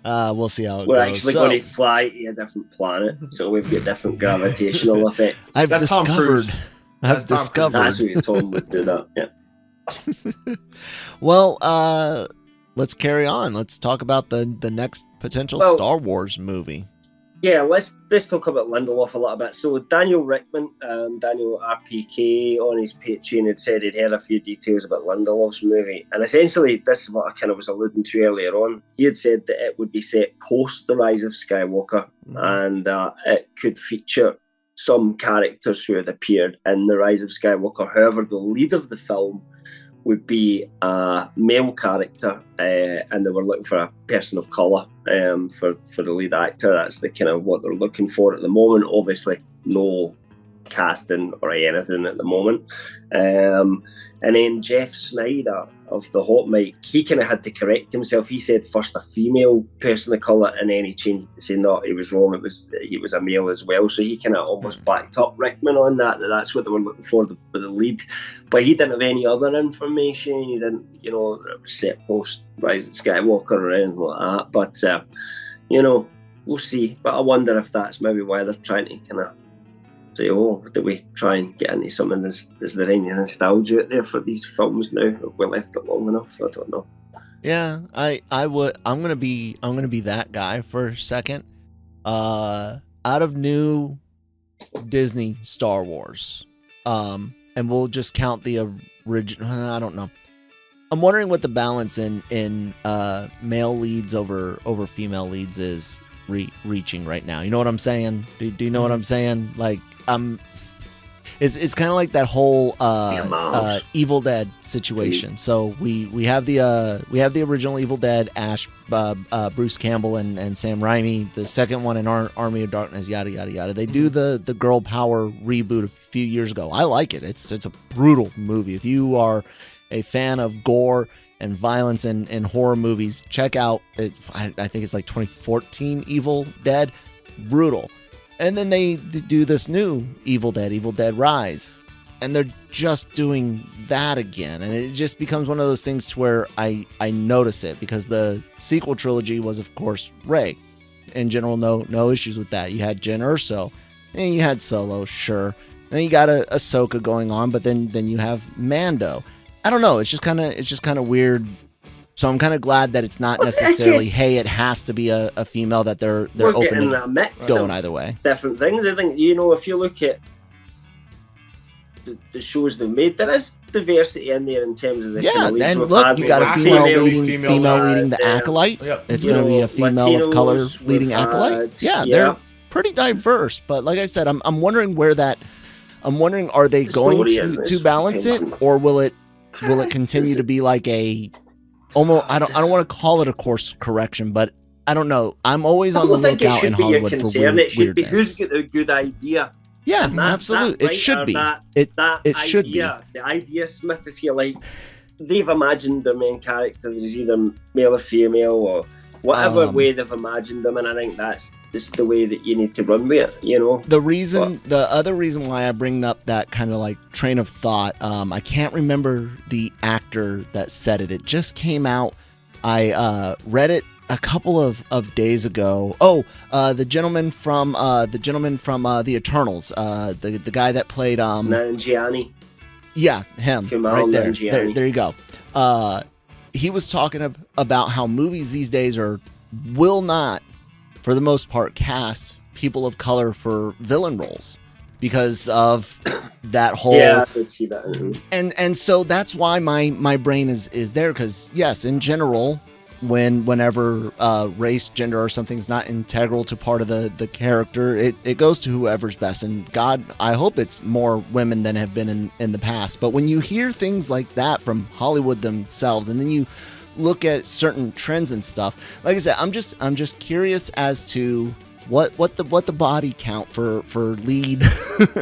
Speaker 2: We'll see how it
Speaker 3: We're
Speaker 2: goes.
Speaker 3: actually going to fly to a different planet, so we've got different gravitational effects.
Speaker 2: That's discovered.
Speaker 3: That's what Tom would do that. Yeah.
Speaker 2: Well, let's carry on. Let's talk about the next potential Star Wars movie.
Speaker 3: Yeah, let's talk about Lindelof a little bit. So Daniel Rickman, Daniel RPK on his Patreon had said he'd heard a few details about Lindelof's movie. And essentially, this is what I kind of was alluding to earlier on. He had said that it would be set post The Rise of Skywalker, and it could feature some characters who had appeared in The Rise of Skywalker. However, the lead of the film would be a male character, and they were looking for a person of colour for the lead actor. That's the kind of what they're looking for at the moment. Obviously, no casting or anything at the moment. And then Jeff Snyder of the Hot Mic, he kind of had to correct himself. He said first a female person of colour, and then he changed it to say no, he was wrong. He was a male as well. So he kind of almost backed up Rickman on that. That's what they were looking for, the lead. But he didn't have any other information. He didn't, it was set post Rise of Skywalker or anything like that. But we'll see. But I wonder if that's maybe why they're trying to kind of say, do we try and get into something? Is there any nostalgia out there for these films now? Have we left it long enough? I don't know.
Speaker 2: Yeah, I'm gonna be that guy for a second. Out of new Disney Star Wars, and we'll just count the original. I don't know. I'm wondering what the balance in male leads over female leads is reaching right now. You know what I'm saying? Do you know what I'm saying? Like, it's kind of like that whole Evil Dead situation. So we have the original Evil Dead, Ash, Bruce Campbell and Sam Raimi. The second one in Army of Darkness, yada yada yada. They do the Girl Power reboot a few years ago. I like it. It's a brutal movie. If you are a fan of gore and violence and horror movies, check out it. I think it's like 2014 Evil Dead. Brutal. And then they do this new Evil Dead Rise, and they're just doing that again. And it just becomes one of those things to where I notice it, because the sequel trilogy was, of course, Rey. In general, no issues with that. You had Jyn Erso, and you had Solo, sure. Then you got Ahsoka going on, but then you have Mando. I don't know. It's just kind of weird. So I'm kind of glad that it's not necessarily, hey, it has to be a female, that they're open to
Speaker 3: mix
Speaker 2: going either way.
Speaker 3: Different things. I think, if you look at the shows they've made, there is diversity in there in terms of the leads.
Speaker 2: And look, you got a female leading the Acolyte.
Speaker 4: Yep.
Speaker 2: It's going to be a female
Speaker 3: Latinos
Speaker 2: of color leading Acolyte. They're pretty diverse. But like I said, I'm wondering are they going to balance it, or will it continue to be like a almost, I don't want to call it a course correction, but I don't know. I'm always on the lookout in Hollywood for weirdness.
Speaker 3: It should be who's got a good idea.
Speaker 2: Yeah, absolutely. It should be. It should be.
Speaker 3: The idea smith, if you like, they've imagined their main character as either male or female or whatever way they've imagined them, and I think that's just the way that you need to run with it, The other reason why I bring up that kind of like train of thought, I can't remember the actor that said it. It just came out. I read it a couple of days ago. The gentleman from the Eternals, the guy that played Nanjiani.
Speaker 2: Yeah, him.
Speaker 3: Kumail
Speaker 2: right there.
Speaker 3: Nanjiani.
Speaker 2: There you go. He was talking about how movies these days will not, for the most part, cast people of color for villain roles because of that whole.
Speaker 3: Yeah, I did see that.
Speaker 2: And so that's why my brain is there, because yes, in general, whenever race, gender, or something's not integral to part of the character, it goes to whoever's best. And God, I hope it's more women than have been in the past. But when you hear things like that from Hollywood themselves, and then you look at certain trends and stuff, like I said, I'm just curious as to what the body count for lead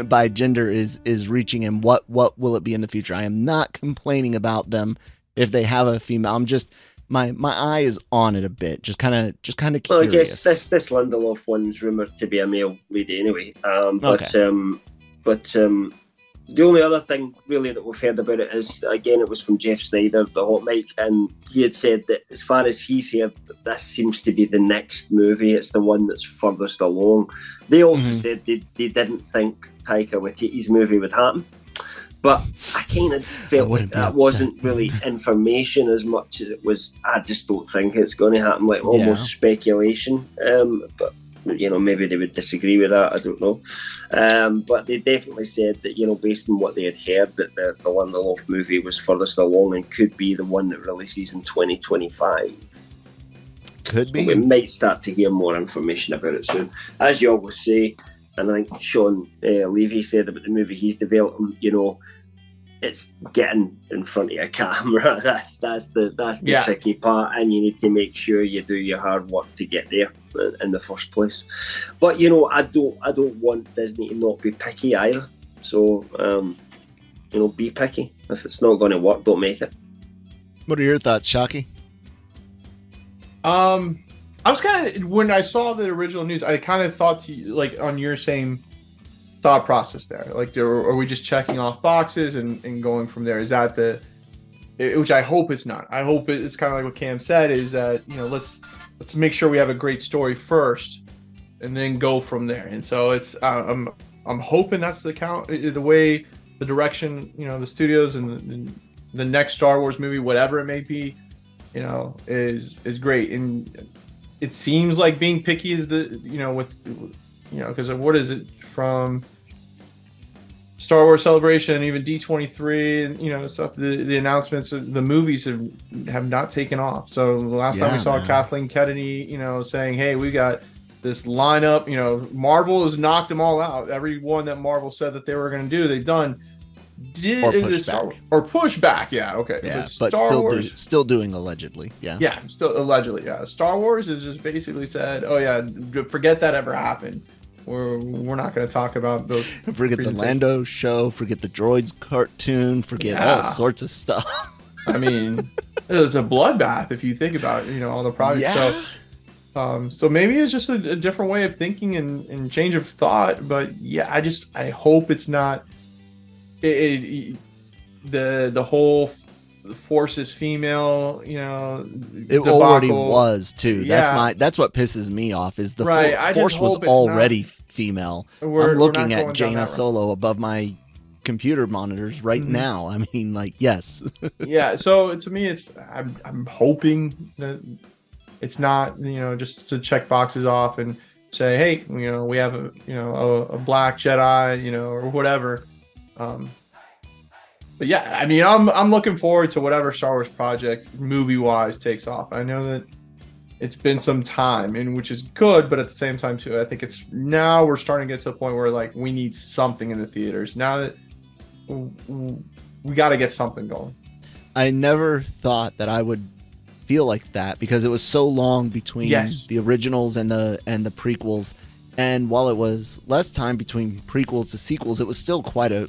Speaker 2: by gender is reaching, and what will it be in the future. I am not complaining about them if they have a female. I'm just my eye is on it a bit, just kind of curious.
Speaker 3: Well, I guess this Lindelof one's rumored to be a male lead anyway. But the only other thing really that we've heard about it is, again, it was from Jeff Snyder, the Hot Mic, and he had said that as far as he's heard, this seems to be the next movie. It's the one that's furthest along. They also said they didn't think Taika Waititi's movie would happen. But I kind of felt like that wasn't really information as much as it was, I just don't think it's going to happen, like almost speculation. But maybe they would disagree with that. I don't know. But they definitely said that, based on what they had heard, that the Lindelof movie was furthest along and could be the one that releases in 2025.
Speaker 2: Could be.
Speaker 3: So we might start to hear more information about it soon. As you always say, and I think Sean Levy said about the movie he's developing, it's getting in front of a camera. That's the tricky part, and you need to make sure you do your hard work to get there in the first place. But I don't want Disney to not be picky either. So be picky. If it's not going to work, don't make it.
Speaker 2: What are your thoughts, Shockey?
Speaker 4: I was kind of, when I saw the original news, I kind of thought like on your same thought process there. Like, are we just checking off boxes and going from there? Is that which I hope it's not. I hope it's kind of like what Cam said, is that, let's make sure we have a great story first and then go from there. And so it's, I'm hoping that's the way, the direction, the studios and the next Star Wars movie, whatever it may be, is great. And it seems like being picky is because what is it from Star Wars Celebration, even D23, and stuff. The announcements, the movies have not taken off. So the last time we saw Kathleen Kennedy, saying, "Hey, we got this lineup." Marvel has knocked them all out. Everyone that Marvel said that they were going to do, they've done. Or push back. Yeah, okay.
Speaker 2: Yeah, but still doing allegedly. Yeah.
Speaker 4: Yeah, still allegedly. Yeah. Star Wars has just basically said, "Oh yeah, forget that ever happened. We're not going to talk about those."
Speaker 2: Forget the Lando show. Forget the Droids cartoon. Forget all sorts of stuff.
Speaker 4: I mean, it was a bloodbath if you think about it. All the projects. Yeah. So maybe it's just a different way of thinking and change of thought. But yeah, I hope it's not. The whole Force is female,
Speaker 2: it
Speaker 4: debacle.
Speaker 2: Already was too.
Speaker 4: Yeah.
Speaker 2: That's what pisses me off, is the
Speaker 4: right.
Speaker 2: Force was already female. I'm looking at Jaina Solo above my computer monitors right now. I mean, yes.
Speaker 4: Yeah. So to me, I'm hoping that it's not, just to check boxes off and say, hey, we have a black Jedi, or whatever. But yeah, I mean, I'm looking forward to whatever Star Wars project movie-wise takes off. I know that it's been some time, and which is good, but at the same time too, I think now we're starting to get to the point where we need something in the theaters. Now that we got to get something going.
Speaker 2: I never thought that I would feel like that, because it was so long between the originals and the prequels. And while it was less time between prequels to sequels, it was still quite a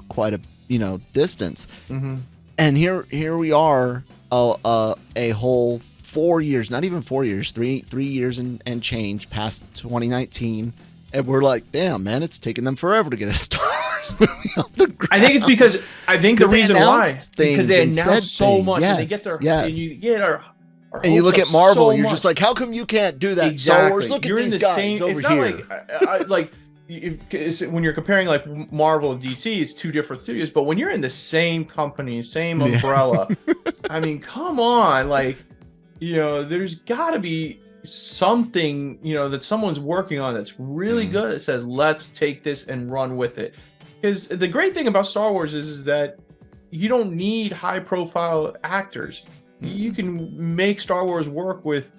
Speaker 2: distance.
Speaker 4: Mm-hmm.
Speaker 2: And here we are, a whole 4 years, not even 4 years, 3 years and change past 2019, and we're like, damn, man, it's taken them forever to get a Star Wars movie off the ground.
Speaker 4: I think it's because the reason why, because they announced so much, and they get and you get our.
Speaker 2: And you look at Marvel, and you're just like, how come you can't do that?
Speaker 4: Exactly.
Speaker 2: Star Wars, look
Speaker 4: you're
Speaker 2: at these
Speaker 4: in the
Speaker 2: guys
Speaker 4: same.
Speaker 2: over
Speaker 4: it's
Speaker 2: here.
Speaker 4: Not like when you're comparing Marvel and DC, it's two different studios. But when you're in the same company, same umbrella, I mean, come on, there's got to be something that someone's working on that's really good. That says, let's take this and run with it. Because the great thing about Star Wars is that you don't need high-profile actors. You can make Star Wars work with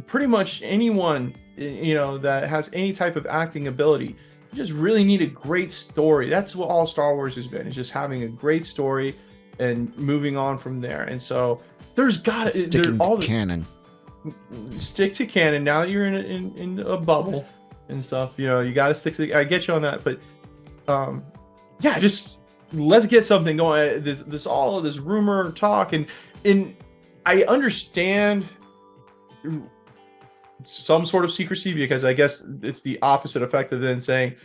Speaker 4: pretty much anyone, that has any type of acting ability. You just really need a great story. That's what all Star Wars has been. It's just having a great story and moving on from there. And so there's got to
Speaker 2: canon.
Speaker 4: Stick to canon. Now that you're in a bubble, and stuff. You know, you got to stick to. I get you on that, but yeah, just let's get something going. This all of this rumor talk, and I understand some sort of secrecy, because I guess it's the opposite effect of then saying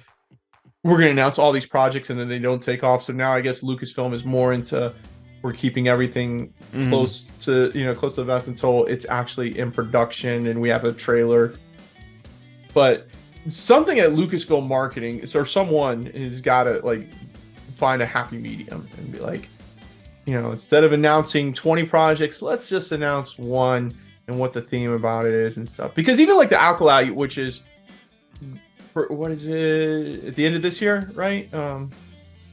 Speaker 4: we're going to announce all these projects and then they don't take off. So now I guess Lucasfilm is more into, we're keeping everything close to the vest until it's actually in production and we have a trailer. But something at Lucasfilm marketing, or someone has got to like find a happy medium and be like, you know, instead of announcing 20 projects, let's just announce one and what the theme about it is and stuff. Because even like the Alkali, which is, what is it, at the end of this year, right?
Speaker 2: No,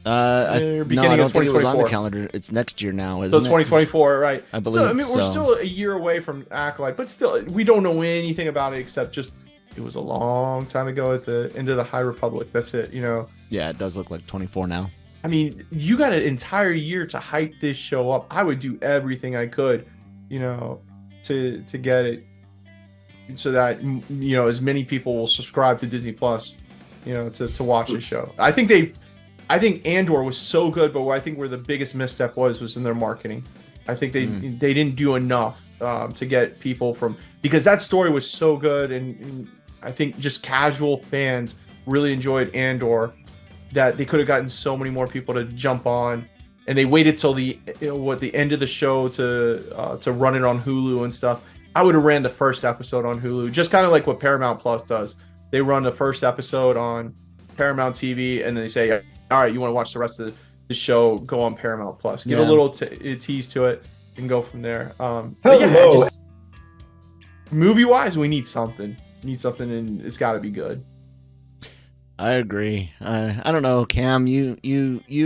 Speaker 2: I don't think it was on the calendar. It's next year now, isn't it?
Speaker 4: So 2024, right?
Speaker 2: I believe.
Speaker 4: So I mean, we're still a year away from Acolyte, but still, we don't know anything about it except just it was a long time ago at the end of the High Republic. That's it, you know.
Speaker 2: Yeah, it does look like 24 now.
Speaker 4: I mean, you got an entire year to hype this show up. I would do everything I could, you know, to get it so that, you know, as many people will subscribe to Disney Plus, you know, to watch the show. I think Andor was so good, but I think where the biggest misstep was in their marketing. I think they didn't do enough to get people from, because that story was so good, and I think just casual fans really enjoyed Andor, that they could have gotten so many more people to jump on, and they waited till the end of the show to run it on Hulu and stuff. I would have ran the first episode on Hulu, just kind of like what Paramount Plus does. They run the first episode on Paramount TV, and then they say, all right, you want to watch the rest of the show, go on Paramount Plus. Give a little tease to it and go from there. Movie-wise, we need something. And it's got to be good.
Speaker 2: I agree. I don't know, Cam. You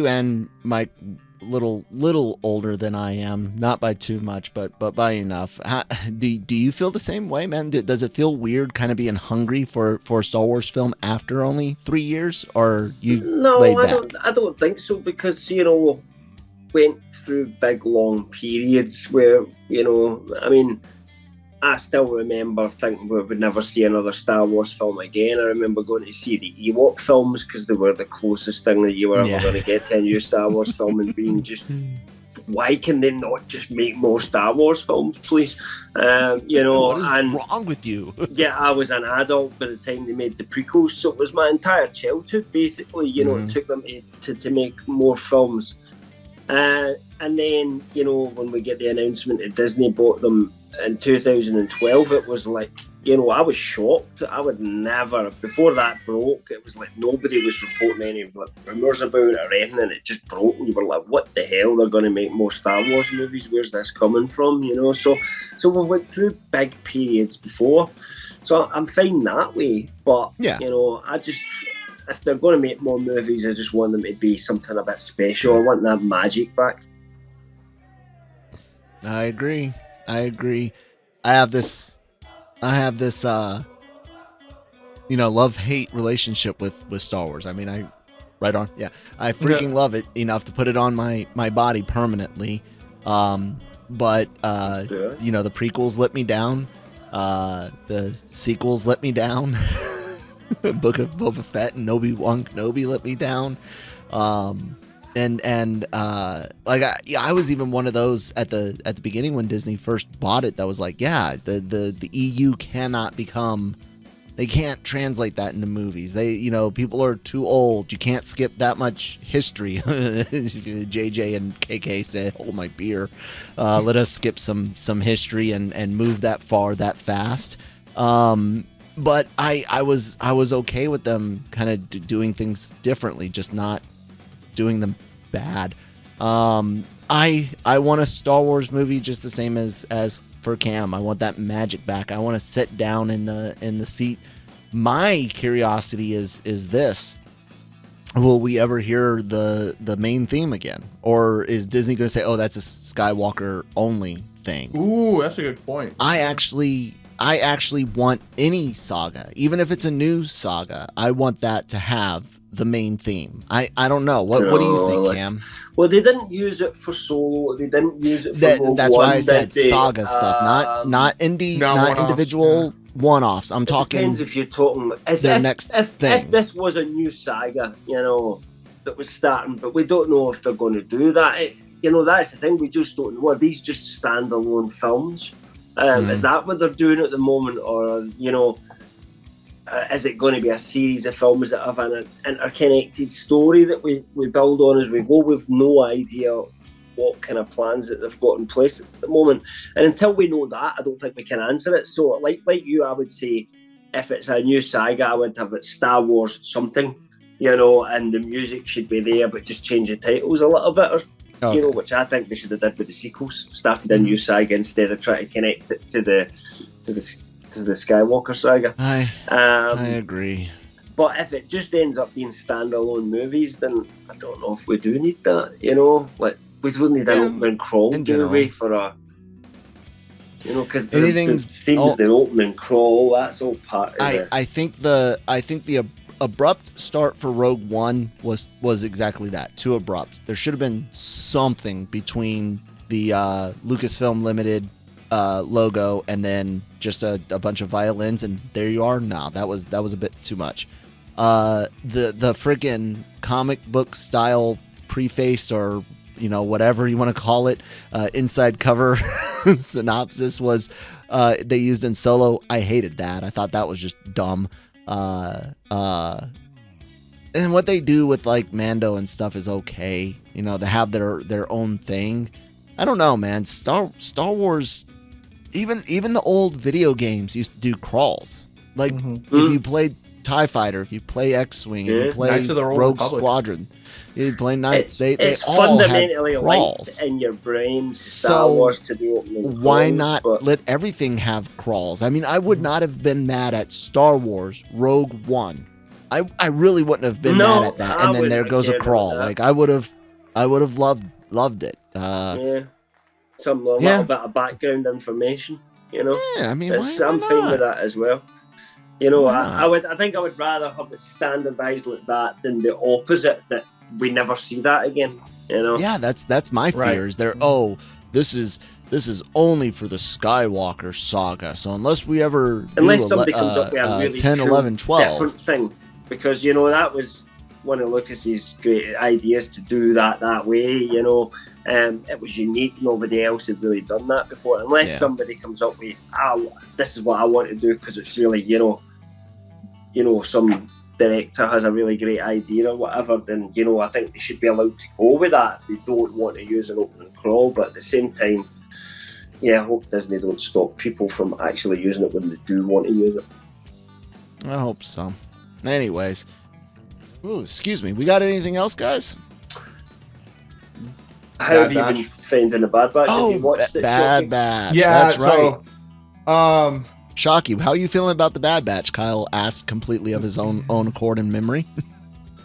Speaker 2: and Mike, little older than I am, not by too much, but by enough. Do you feel the same way, man? Does it feel weird, kind of being hungry for a Star Wars film after only 3 years, or you?
Speaker 3: No, I don't think so, because you know, went through big long periods where, you know, I mean, I still remember thinking we would never see another Star Wars film again. I remember going to see the Ewok films because they were the closest thing that you were ever going to get to a new Star Wars film, and being just, why can they not just make more Star Wars films, please? You know,
Speaker 2: what is wrong with you?
Speaker 3: Yeah, I was an adult by the time they made the prequels, so it was my entire childhood, basically. You know, it took them to make more films. And then, you know, when we get the announcement that Disney bought them in 2012, it was like, you know, I was shocked. I would never, before that broke, it was like nobody was reporting any like rumors about it or anything, and it just broke, and you were like, what the hell, they're going to make more Star Wars movies, where's this coming from, you know? So we've went through big periods before, so I'm fine that way, but you know, I just, if they're going to make more movies, I just want them to be something a bit special. I want that magic back.
Speaker 2: I agree. I have this you know, love-hate relationship with Star Wars. I mean, I freaking love it enough to put it on my body permanently. But you know, the prequels let me down. The sequels let me down. Book of Boba Fett and Obi-Wan Kenobi let me down. And like I was even one of those at the beginning when Disney first bought it that was like, yeah, the EU cannot become, they can't translate that into movies. They, you know, people are too old. You can't skip that much history. JJ and KK said, hold my beer. Let us skip some history and move that far that fast. But I was okay with them kind of doing things differently, just not doing them bad. I want a Star Wars movie just the same as for Cam. I want that magic back. I want to sit down in the seat. My curiosity is this: will we ever hear the main theme again, or is Disney going to say, "Oh, that's a Skywalker only thing"?
Speaker 4: Ooh, that's a good point.
Speaker 2: I actually want any saga, even if it's a new saga. I want that to have the main theme. I don't know. What do you think, Cam?
Speaker 3: Well, they didn't use it for Solo. They didn't use it for Rogue
Speaker 2: That's
Speaker 3: One,
Speaker 2: why I said saga stuff, not individual one-offs. I'm talking.
Speaker 3: Depends if you're talking
Speaker 2: next thing.
Speaker 3: If this was a new saga, that was starting, but we don't know if they're going to do that. That's the thing. We just don't know. Are these just standalone films? Is that what they're doing at the moment, or is it going to be a series of films that have an interconnected story that we build on as we go? We've no idea what kind of plans that they've got in place at the moment, and until we know that, I don't think we can answer it. So, like you, I would say, if it's a new saga, I would have it Star Wars something, and the music should be there, but just change the titles a little bit, or which I think they should have did with the sequels. Started a new saga instead of trying to connect it to the Skywalker saga.
Speaker 2: I agree.
Speaker 3: But if it just ends up being standalone movies, then I don't know if we do need that. Like we don't need an opening crawl, do we? For a, because the themes, the opening crawl, that's all part of it.
Speaker 2: I think the abrupt start for Rogue One was exactly that, too abrupt. There should have been something between the Lucasfilm Limited logo and then just a bunch of violins, and there you are. No, that was a bit too much. The freaking comic book style preface, or whatever you want to call it, inside cover synopsis was they used in Solo. I hated that. I thought that was just dumb. And what they do with like Mando and stuff is okay, to have their own thing. I don't know, man. Star Wars, even the old video games used to do crawls. Like if you play TIE Fighter, if you play X-Wing, if you play Rogue Squadron, you play Knights. They all
Speaker 3: fundamentally
Speaker 2: had crawls
Speaker 3: in your brain. Star Wars to do opening crawls,
Speaker 2: why not let everything have crawls? I mean, I would not have been mad at Star Wars Rogue One. I really wouldn't have been mad at that. And then there goes a crawl. Like I would have loved it.
Speaker 3: Some little bit of background information.
Speaker 2: Yeah, I mean,
Speaker 3: I'm fine with that as well. I think I would rather have it standardized like that than the opposite, that we never see that again.
Speaker 2: Yeah, that's my fears. This is only for the Skywalker saga. So unless somebody comes up with a really 10, cool, 11, 12
Speaker 3: different thing, because that was one of Lucas's great ideas, to do that way. It was unique. Nobody else had really done that before. Unless somebody comes up with, this is what I want to do because it's really, some director has a really great idea or whatever, then I think they should be allowed to go with that if they don't want to use an opening crawl. But at the same time, I hope Disney don't stop people from actually using it when they do want to use it.
Speaker 2: I hope so. Anyways, excuse me, we got anything else, guys?
Speaker 3: How have you been finding the Bad Batch? Have you watched it?
Speaker 2: Bad Batch.
Speaker 4: Yeah,
Speaker 2: that's right. Shockey, how are you feeling about the Bad Batch? Kyle asked completely of his own accord and memory.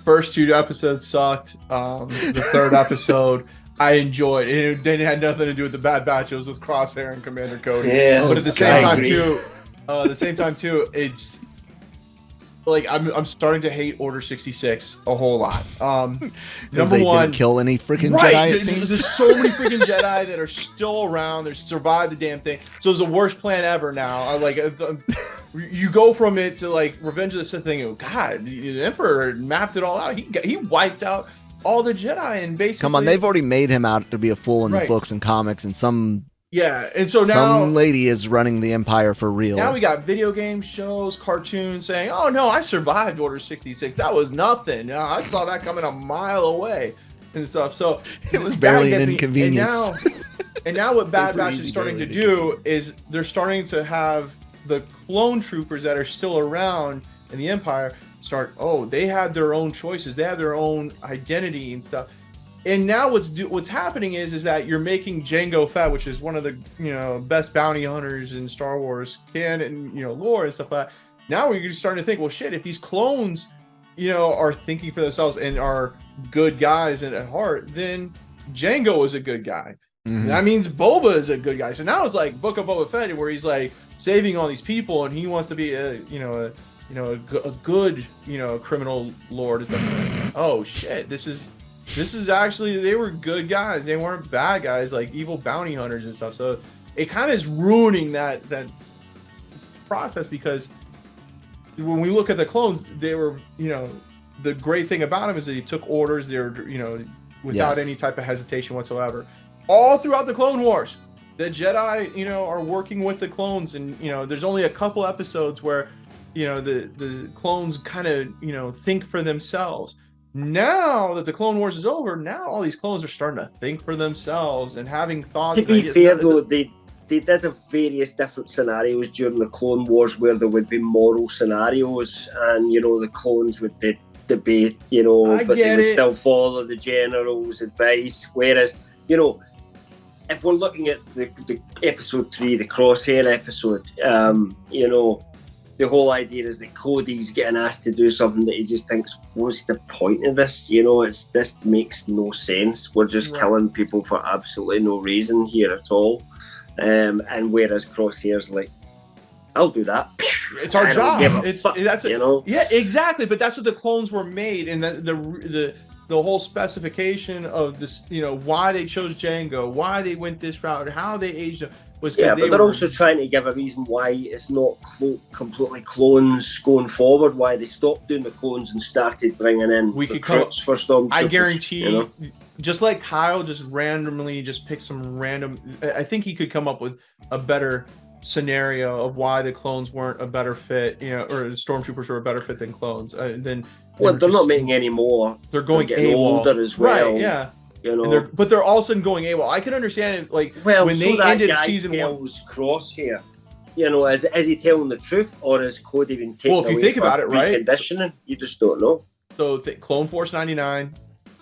Speaker 4: First 2 episodes sucked. The third episode I enjoyed. It had nothing to do with the Bad Batch. It was with Crosshair and Commander Cody. Yeah, but at the same time too, it's like I'm starting to hate Order 66 a whole lot. Number one,
Speaker 2: didn't kill any freaking Jedi. It seems
Speaker 4: there's so many freaking Jedi that are still around. They survived the damn thing. So it's the worst plan ever. Now, you go from it to like Revenge of the Sith thing. Oh God, the Emperor mapped it all out. He wiped out all the Jedi and basically.
Speaker 2: Come on, they've already made him out to be a fool in the books and comics, and some.
Speaker 4: Yeah, and so now
Speaker 2: some lady is running the Empire for real.
Speaker 4: Now we got video game shows, cartoons saying, "Oh no, I survived Order 66. That was nothing. I saw that coming a mile away and stuff." So
Speaker 2: it was barely an inconvenience.
Speaker 4: And now what Bad Batch is starting to do is they're starting to have the clone troopers that are still around in the Empire they had their own choices. They have their own identity and stuff. And now what's happening is that you're making Jango Fett, which is one of the best bounty hunters in Star Wars canon, lore and stuff like that. Now we're starting to think, well, shit, if these clones, are thinking for themselves and are good guys at heart, then Jango is a good guy. Mm-hmm. That means Boba is a good guy. So now it's like Book of Boba Fett, where he's like saving all these people, and he wants to be a good criminal lord and stuff. Like, oh shit, this is actually, they were good guys. They weren't bad guys, like evil bounty hunters and stuff. So it kind of is ruining that process, because when we look at the clones, they were, you know, the great thing about them is that they took orders. They're, you know, without any type of hesitation whatsoever. All throughout the Clone Wars, the Jedi, you know, are working with the clones, and you know, there's only a couple episodes where, you know, the clones kind of, you know, think for themselves. Now that the Clone Wars is over, now all these clones are starting to think for themselves and having thoughts.
Speaker 3: To be fair, though, they did have various different scenarios during the Clone Wars where there would be moral scenarios, and you know, the clones would debate, you know, but they would still follow the General's advice. Whereas, you know, if we're looking at the episode 3, the Crosshair episode, you know, the whole idea is that Cody's getting asked to do something that he just thinks, what's the point of this? You know, this makes no sense. We're just killing people for absolutely no reason here at all. And whereas Crosshair's like, I'll do that.
Speaker 4: It's our job.
Speaker 3: You know?
Speaker 4: Yeah, exactly. But that's what the clones were made, and the whole specification of this, you know, why they chose Jango, why they went this route, how they aged them. But
Speaker 3: they're also trying to give a reason why it's not completely clones going forward, why they stopped doing the clones and started bringing in recruits for Stormtroopers.
Speaker 4: I guarantee,
Speaker 3: you know?
Speaker 4: Just like Kyle just randomly just picked some random, I think he could come up with a better scenario of why the clones weren't a better fit, you know, or the Stormtroopers were a better fit than clones. They're
Speaker 3: not making any more.
Speaker 4: They're going
Speaker 3: getting older as well.
Speaker 4: Right, yeah.
Speaker 3: You know,
Speaker 4: but they're all of a sudden going AWOL. I can understand it, like, when they ended season 1.
Speaker 3: Crosshair, you know, is he telling the truth, or is Cody been taken away?
Speaker 4: Well, if you think about it, right?
Speaker 3: Conditioning, you just don't know.
Speaker 4: So Clone Force 99,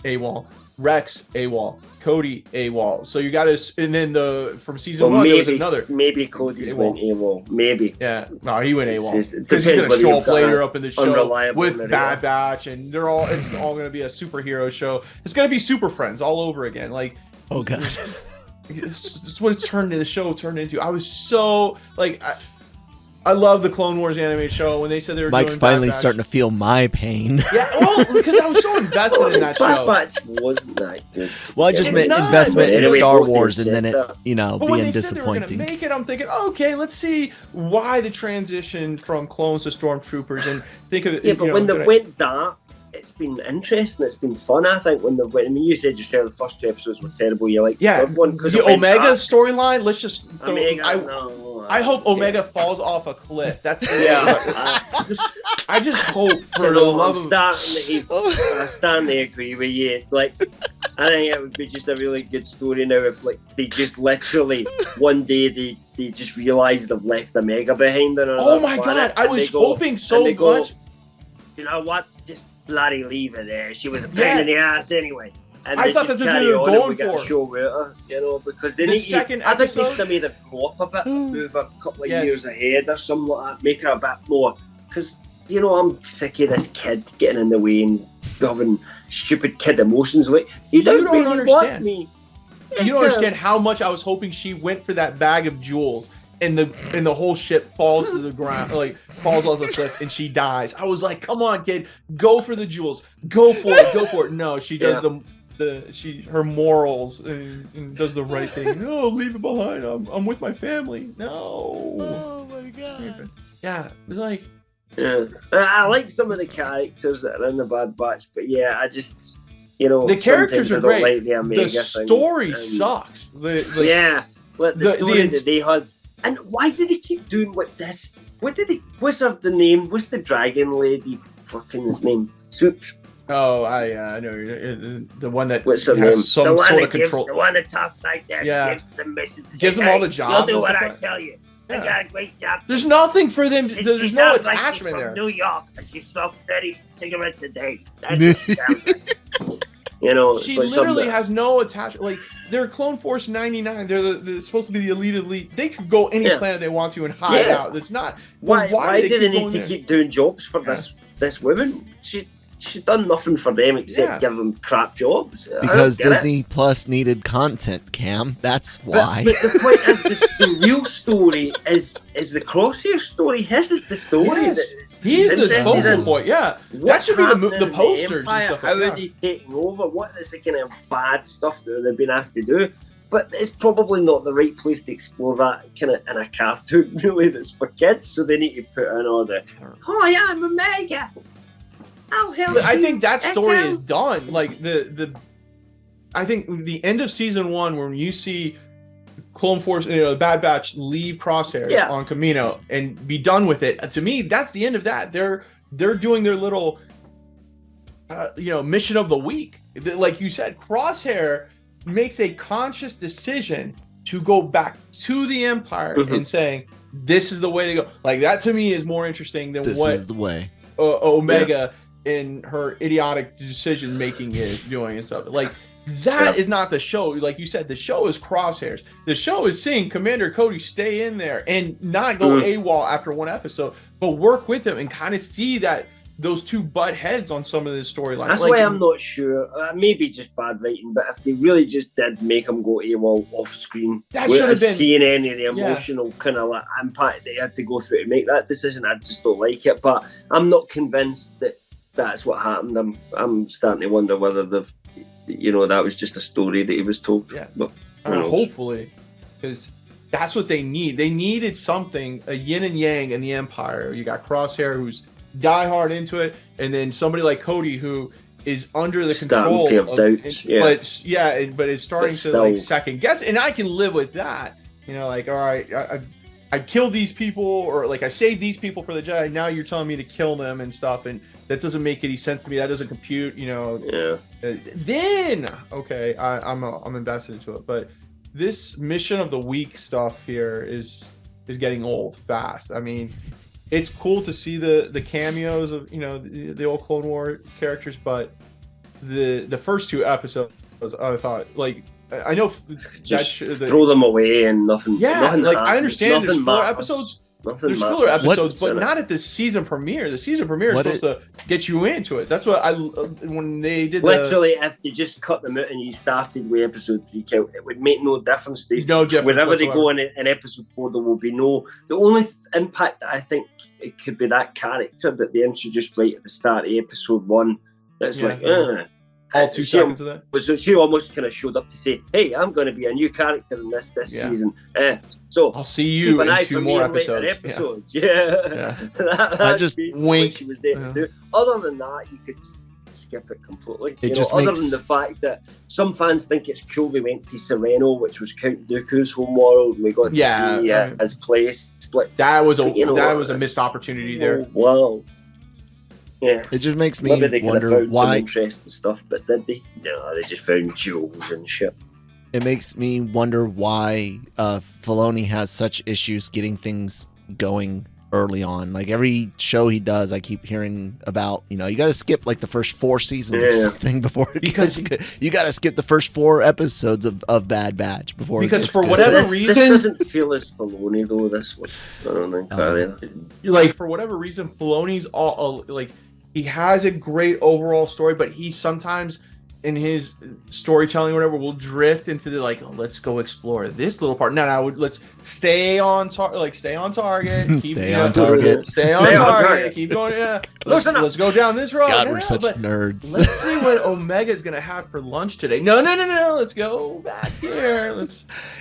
Speaker 4: AWOL. Rex AWOL, Cody AWOL. So you got to, and then from season 1 there was another.
Speaker 3: Maybe Cody's went AWOL. Maybe.
Speaker 4: Yeah, no, he went AWOL because he's gonna show up later up in the show with Bad Batch, and it's all gonna be a superhero show. It's gonna be Super Friends all over again. Like,
Speaker 2: oh god,
Speaker 4: it's what it's turned into. The show turned into. I was so like. I love the Clone Wars anime show. When they said they were
Speaker 2: Mike's
Speaker 4: doing
Speaker 2: finally
Speaker 4: Bad Batch,
Speaker 2: starting to feel my pain.
Speaker 4: Yeah, well, because I was so invested in that show.
Speaker 3: Bad Batch wasn't that good.
Speaker 2: Well, I just meant investment in Star Wars, and then it, you know, being disappointing.
Speaker 4: When they said they were gonna make it, I'm thinking, okay, let's see why the transition from clones to Stormtroopers, and think of it.
Speaker 3: Yeah, but when they went that, it's been interesting. It's been fun. I think when they went. I mean, you said yourself the first 2 episodes were terrible. You like the third one because
Speaker 4: the Omega storyline. Let's just.
Speaker 3: Omega,
Speaker 4: I hope Omega falls off a cliff. That's I just hope for the love of.
Speaker 3: I'm starting to agree with you. Like, I think it would be just a really good story now if, like, they just literally one day they just realise they've left Omega behind.
Speaker 4: Oh my god! I was hoping so much.
Speaker 3: You know what? Just bloody leave her there. She was a pain in the ass anyway. And
Speaker 4: I thought that's what they were going for.
Speaker 3: Show with her, you know, because they
Speaker 4: I think they
Speaker 3: should have made her grow up a bit, move a couple of years ahead or something like that, make her a bit more. Because, you know, I'm sick of this kid getting in the way and having stupid kid emotions. Like, you don't really understand. Want me.
Speaker 4: You don't understand how much I was hoping she went for that bag of jewels. And the whole ship falls to the ground, like falls off the cliff, and she dies. I was like, "Come on, kid, go for the jewels, go for it." No, she does her morals and does the right thing. No, leave it behind. I'm with my family. No.
Speaker 2: Oh my god.
Speaker 4: Yeah, like.
Speaker 3: Yeah, I like some of the characters that are in the Bad Batch, but yeah, I just, you know,
Speaker 4: the characters are great.
Speaker 3: Like the Omega
Speaker 4: story sucks.
Speaker 3: The story that they had. And why did they keep doing with this? What's the name? What's the dragon lady? Fucking his name? Soups.
Speaker 4: Oh, I know the one that
Speaker 3: has
Speaker 4: some sort of control.
Speaker 3: The one that talks like that. Gives the messages.
Speaker 4: Gives them all the jobs.
Speaker 3: You'll do what I tell you. I got a great job.
Speaker 4: There's nothing for them. There's no attachment there.
Speaker 3: New York, and she smokes 30 cigarettes a day. That's what she sounds like. You know,
Speaker 4: she literally has no attachment. Like, they're Clone Force 99. They're supposed to be the elite. They could go any planet they want to and hide out. It's not.
Speaker 3: Why do they need to keep doing jobs for this woman? She's done nothing for them except give them crap jobs.
Speaker 2: Because Disney Plus needed content, Cam. That's why.
Speaker 3: But the point is, the real story is the Crosshair story. His is the story.
Speaker 4: Yes. He's the focal point. Yeah, that should be the posters and stuff.
Speaker 3: How are they taking over? What is the kind of bad stuff that they've been asked to do? but it's probably not the right place to explore that kind of in a cartoon, really, that's for kids. So they need to put in all the, oh yeah, I'm Omega. I'll help you.
Speaker 4: I think that story is done. Like I think the end of season 1, when you see Clone Force, the Bad Batch leave Crosshairs on Kamino and be done with it. To me, that's the end of that. They're doing their little, mission of the week. Like you said, Crosshair makes a conscious decision to go back to the Empire and saying, "This is the way to go." Like that to me is more interesting than
Speaker 2: this
Speaker 4: what
Speaker 2: is the way
Speaker 4: Omega in her idiotic decision making is doing and stuff. Like. That is not the show. Like you said, the show is Crosshairs. The show is seeing Commander Cody stay in there and not go AWOL after one episode, but work with him and kind of see that those two butt heads on some of the storylines.
Speaker 3: That's why I'm not sure. Maybe just bad writing, but if they really just did make him go AWOL off screen,
Speaker 4: that should have been
Speaker 3: seeing any of the emotional kind of like impact they had to go through to make that decision. I just don't like it. But I'm not convinced that that's what happened. I'm starting to wonder whether they've. That was just a story that he was told. Yeah, but
Speaker 4: hopefully, because that's what they need. They needed something, a yin and yang in the Empire. You got Crosshair, who's diehard into it, and then somebody like Cody, who is under the control of doubts. But it's starting to like second guess, and I can live with that. Like, all right, I killed these people, or like I saved these people for the Jedi. Now you're telling me to kill them and stuff, and that doesn't make any sense to me. That doesn't compute, Then okay, I'm invested into it. But this mission of the week stuff here is getting old fast. I mean, it's cool to see the cameos of the old Clone War characters, but the first 2 episodes I thought like. I know
Speaker 3: just throw them away and nothing.
Speaker 4: Yeah,
Speaker 3: nothing
Speaker 4: like I understand there's 4 episodes. There's filler episodes, but not at the season premiere. The season premiere is supposed to get you into it. That's what when they did.
Speaker 3: Literally, if you just cut them out and you started with episode 3 count, it would make no difference. Wherever they go in episode 4, there will be no. The only impact that I think it could be that character that they introduced right at the start of episode 1. That's
Speaker 4: all 2 seconds of that.
Speaker 3: So she almost kind of showed up to say, "Hey, I'm going to be a new character in this season. So
Speaker 4: I'll see you in 2 more
Speaker 3: episodes." Yeah.
Speaker 2: I just
Speaker 3: wink. She was there to do. Other than that, you could skip it completely. Other than the fact that some fans think it's cool they went to Sereno, which was Count Dooku's home world, and we got to see his place split.
Speaker 4: That was a missed opportunity there.
Speaker 3: Wow. Yeah,
Speaker 2: it just makes me wonder why.
Speaker 3: Interesting stuff, but did they? No, they just found jewels and shit.
Speaker 2: It makes me wonder why Filoni has such issues getting things going early on. Like every show he does, I keep hearing about. You got to skip like the first 4 seasons or something before because you got to skip the first 4 episodes of Bad Batch before.
Speaker 4: Because for whatever reason,
Speaker 3: this doesn't feel as Filoni though. This one, I don't think.
Speaker 4: Like for whatever reason, Filoni's all like. He has a great overall story, but he sometimes in his storytelling or whatever will drift into the like, let's go explore this little part. No, let's stay on target. Stay on target.
Speaker 2: Stay on target.
Speaker 4: Keep going. Yeah. Let's go down this road.
Speaker 2: God, we're such nerds.
Speaker 4: Let's see what Omega's gonna have for lunch today. No. Let's go back here.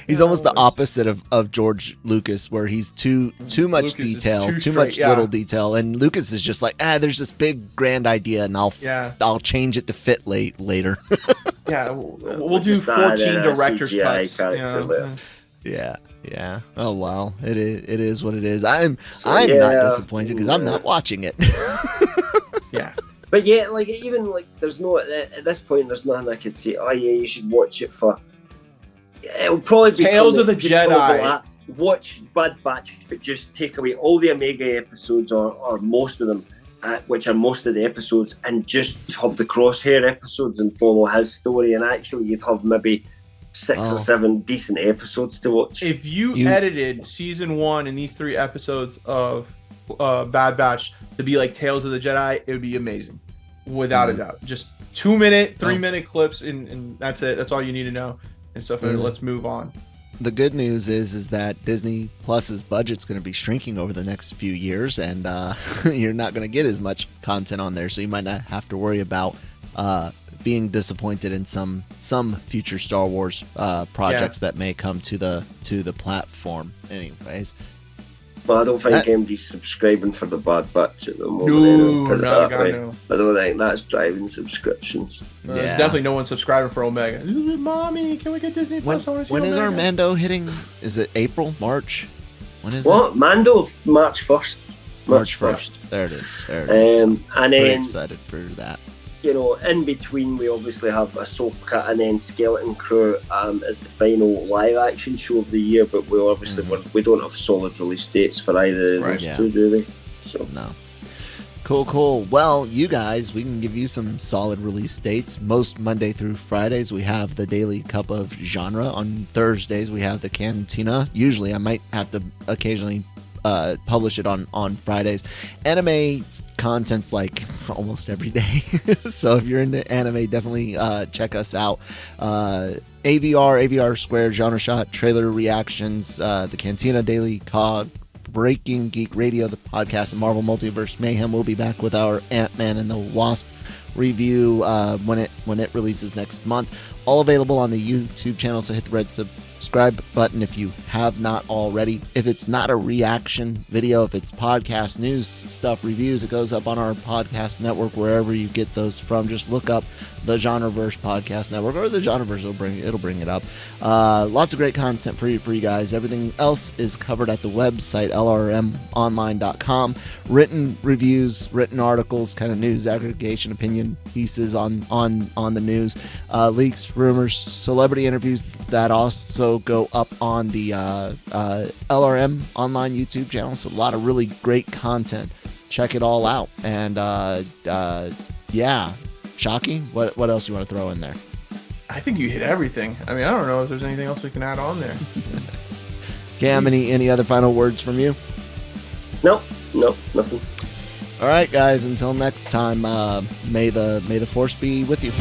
Speaker 2: He's almost the opposite of George Lucas, where he's too much detail, too much little detail, and Lucas is just like, there's this big grand idea, and I'll change it to fit later.
Speaker 4: We'll do 14 director's cuts.
Speaker 2: Yeah. Oh well, it is what it is. I'm not disappointed because I'm not watching it.
Speaker 3: But there's no at this point. There's nothing I could say. Oh yeah, you should watch it for. It would probably be
Speaker 4: Tales of the Jedi.
Speaker 3: Watch Bad Batch, but just take away all the Omega episodes or most of them. Which are most of the episodes, and just have the Crosshair episodes and follow his story, and actually you'd have maybe 6 or 7 decent episodes to watch.
Speaker 4: If you edited season 1 and these 3 episodes of Bad Batch to be like Tales of the Jedi, it would be amazing, without a doubt. Just 2-minute, 3-minute clips, and that's it. That's all you need to know and stuff. Let's move on.
Speaker 2: The good news is that Disney Plus's budget's going to be shrinking over the next few years, and you're not going to get as much content on there, so you might not have to worry about being disappointed in some future Star Wars projects that may come to the platform. Anyways.
Speaker 3: Well, I don't think MD's subscribing for the Bad Batch at the moment.
Speaker 4: No,
Speaker 3: no. I don't think that's driving subscriptions.
Speaker 4: There's definitely no one subscribing for Omega. Mommy, can we get Disney Plus?
Speaker 2: When is our Mando hitting? Is it April, March? When is
Speaker 3: it? Mando, March 1st.
Speaker 2: March 1st. There it is.
Speaker 3: And
Speaker 2: then,
Speaker 3: pretty
Speaker 2: excited for that.
Speaker 3: You know, in between, we obviously have Ahsoka, and then Skeleton Crew as the final live-action show of the year. But we obviously we don't have solid release dates for either of those two, do we? So
Speaker 2: no. Cool. Well, you guys, we can give you some solid release dates. Most Monday through Fridays, we have the Daily Cup of Genre. On Thursdays, we have the Cantina. Usually, I might have to occasionally publish it on Fridays. Anime content's like almost every day. So if you're into anime, definitely check us out. AVR Square, Genre Shot, trailer reactions, the Cantina Daily Cog, Breaking Geek Radio, the podcast, and Marvel Multiverse Mayhem. We'll be back with our Ant-Man and the Wasp review when it releases next month. All available on the YouTube channel, so hit the red subscribe button if you have not already. If it's not a reaction video, if it's podcast news stuff, reviews, it goes up on our podcast network wherever you get those from. Just look up the Genreverse Podcast Network or the Genreverse. It'll bring it up. Lots of great content for you guys. Everything else is covered at the website lrmonline.com. Written reviews, written articles, kind of news aggregation, opinion pieces on the news, leaks, rumors, celebrity interviews that also go up on the LRM online YouTube channel. So a lot of really great content. Check it all out. And Shockey, what else you want to throw in there?
Speaker 4: I think you hit everything. I mean, I don't know if there's anything else we can add on there.
Speaker 2: Cam, any other final words from you?
Speaker 3: No, nothing.
Speaker 2: All right, guys. Until next time, may the force be with you.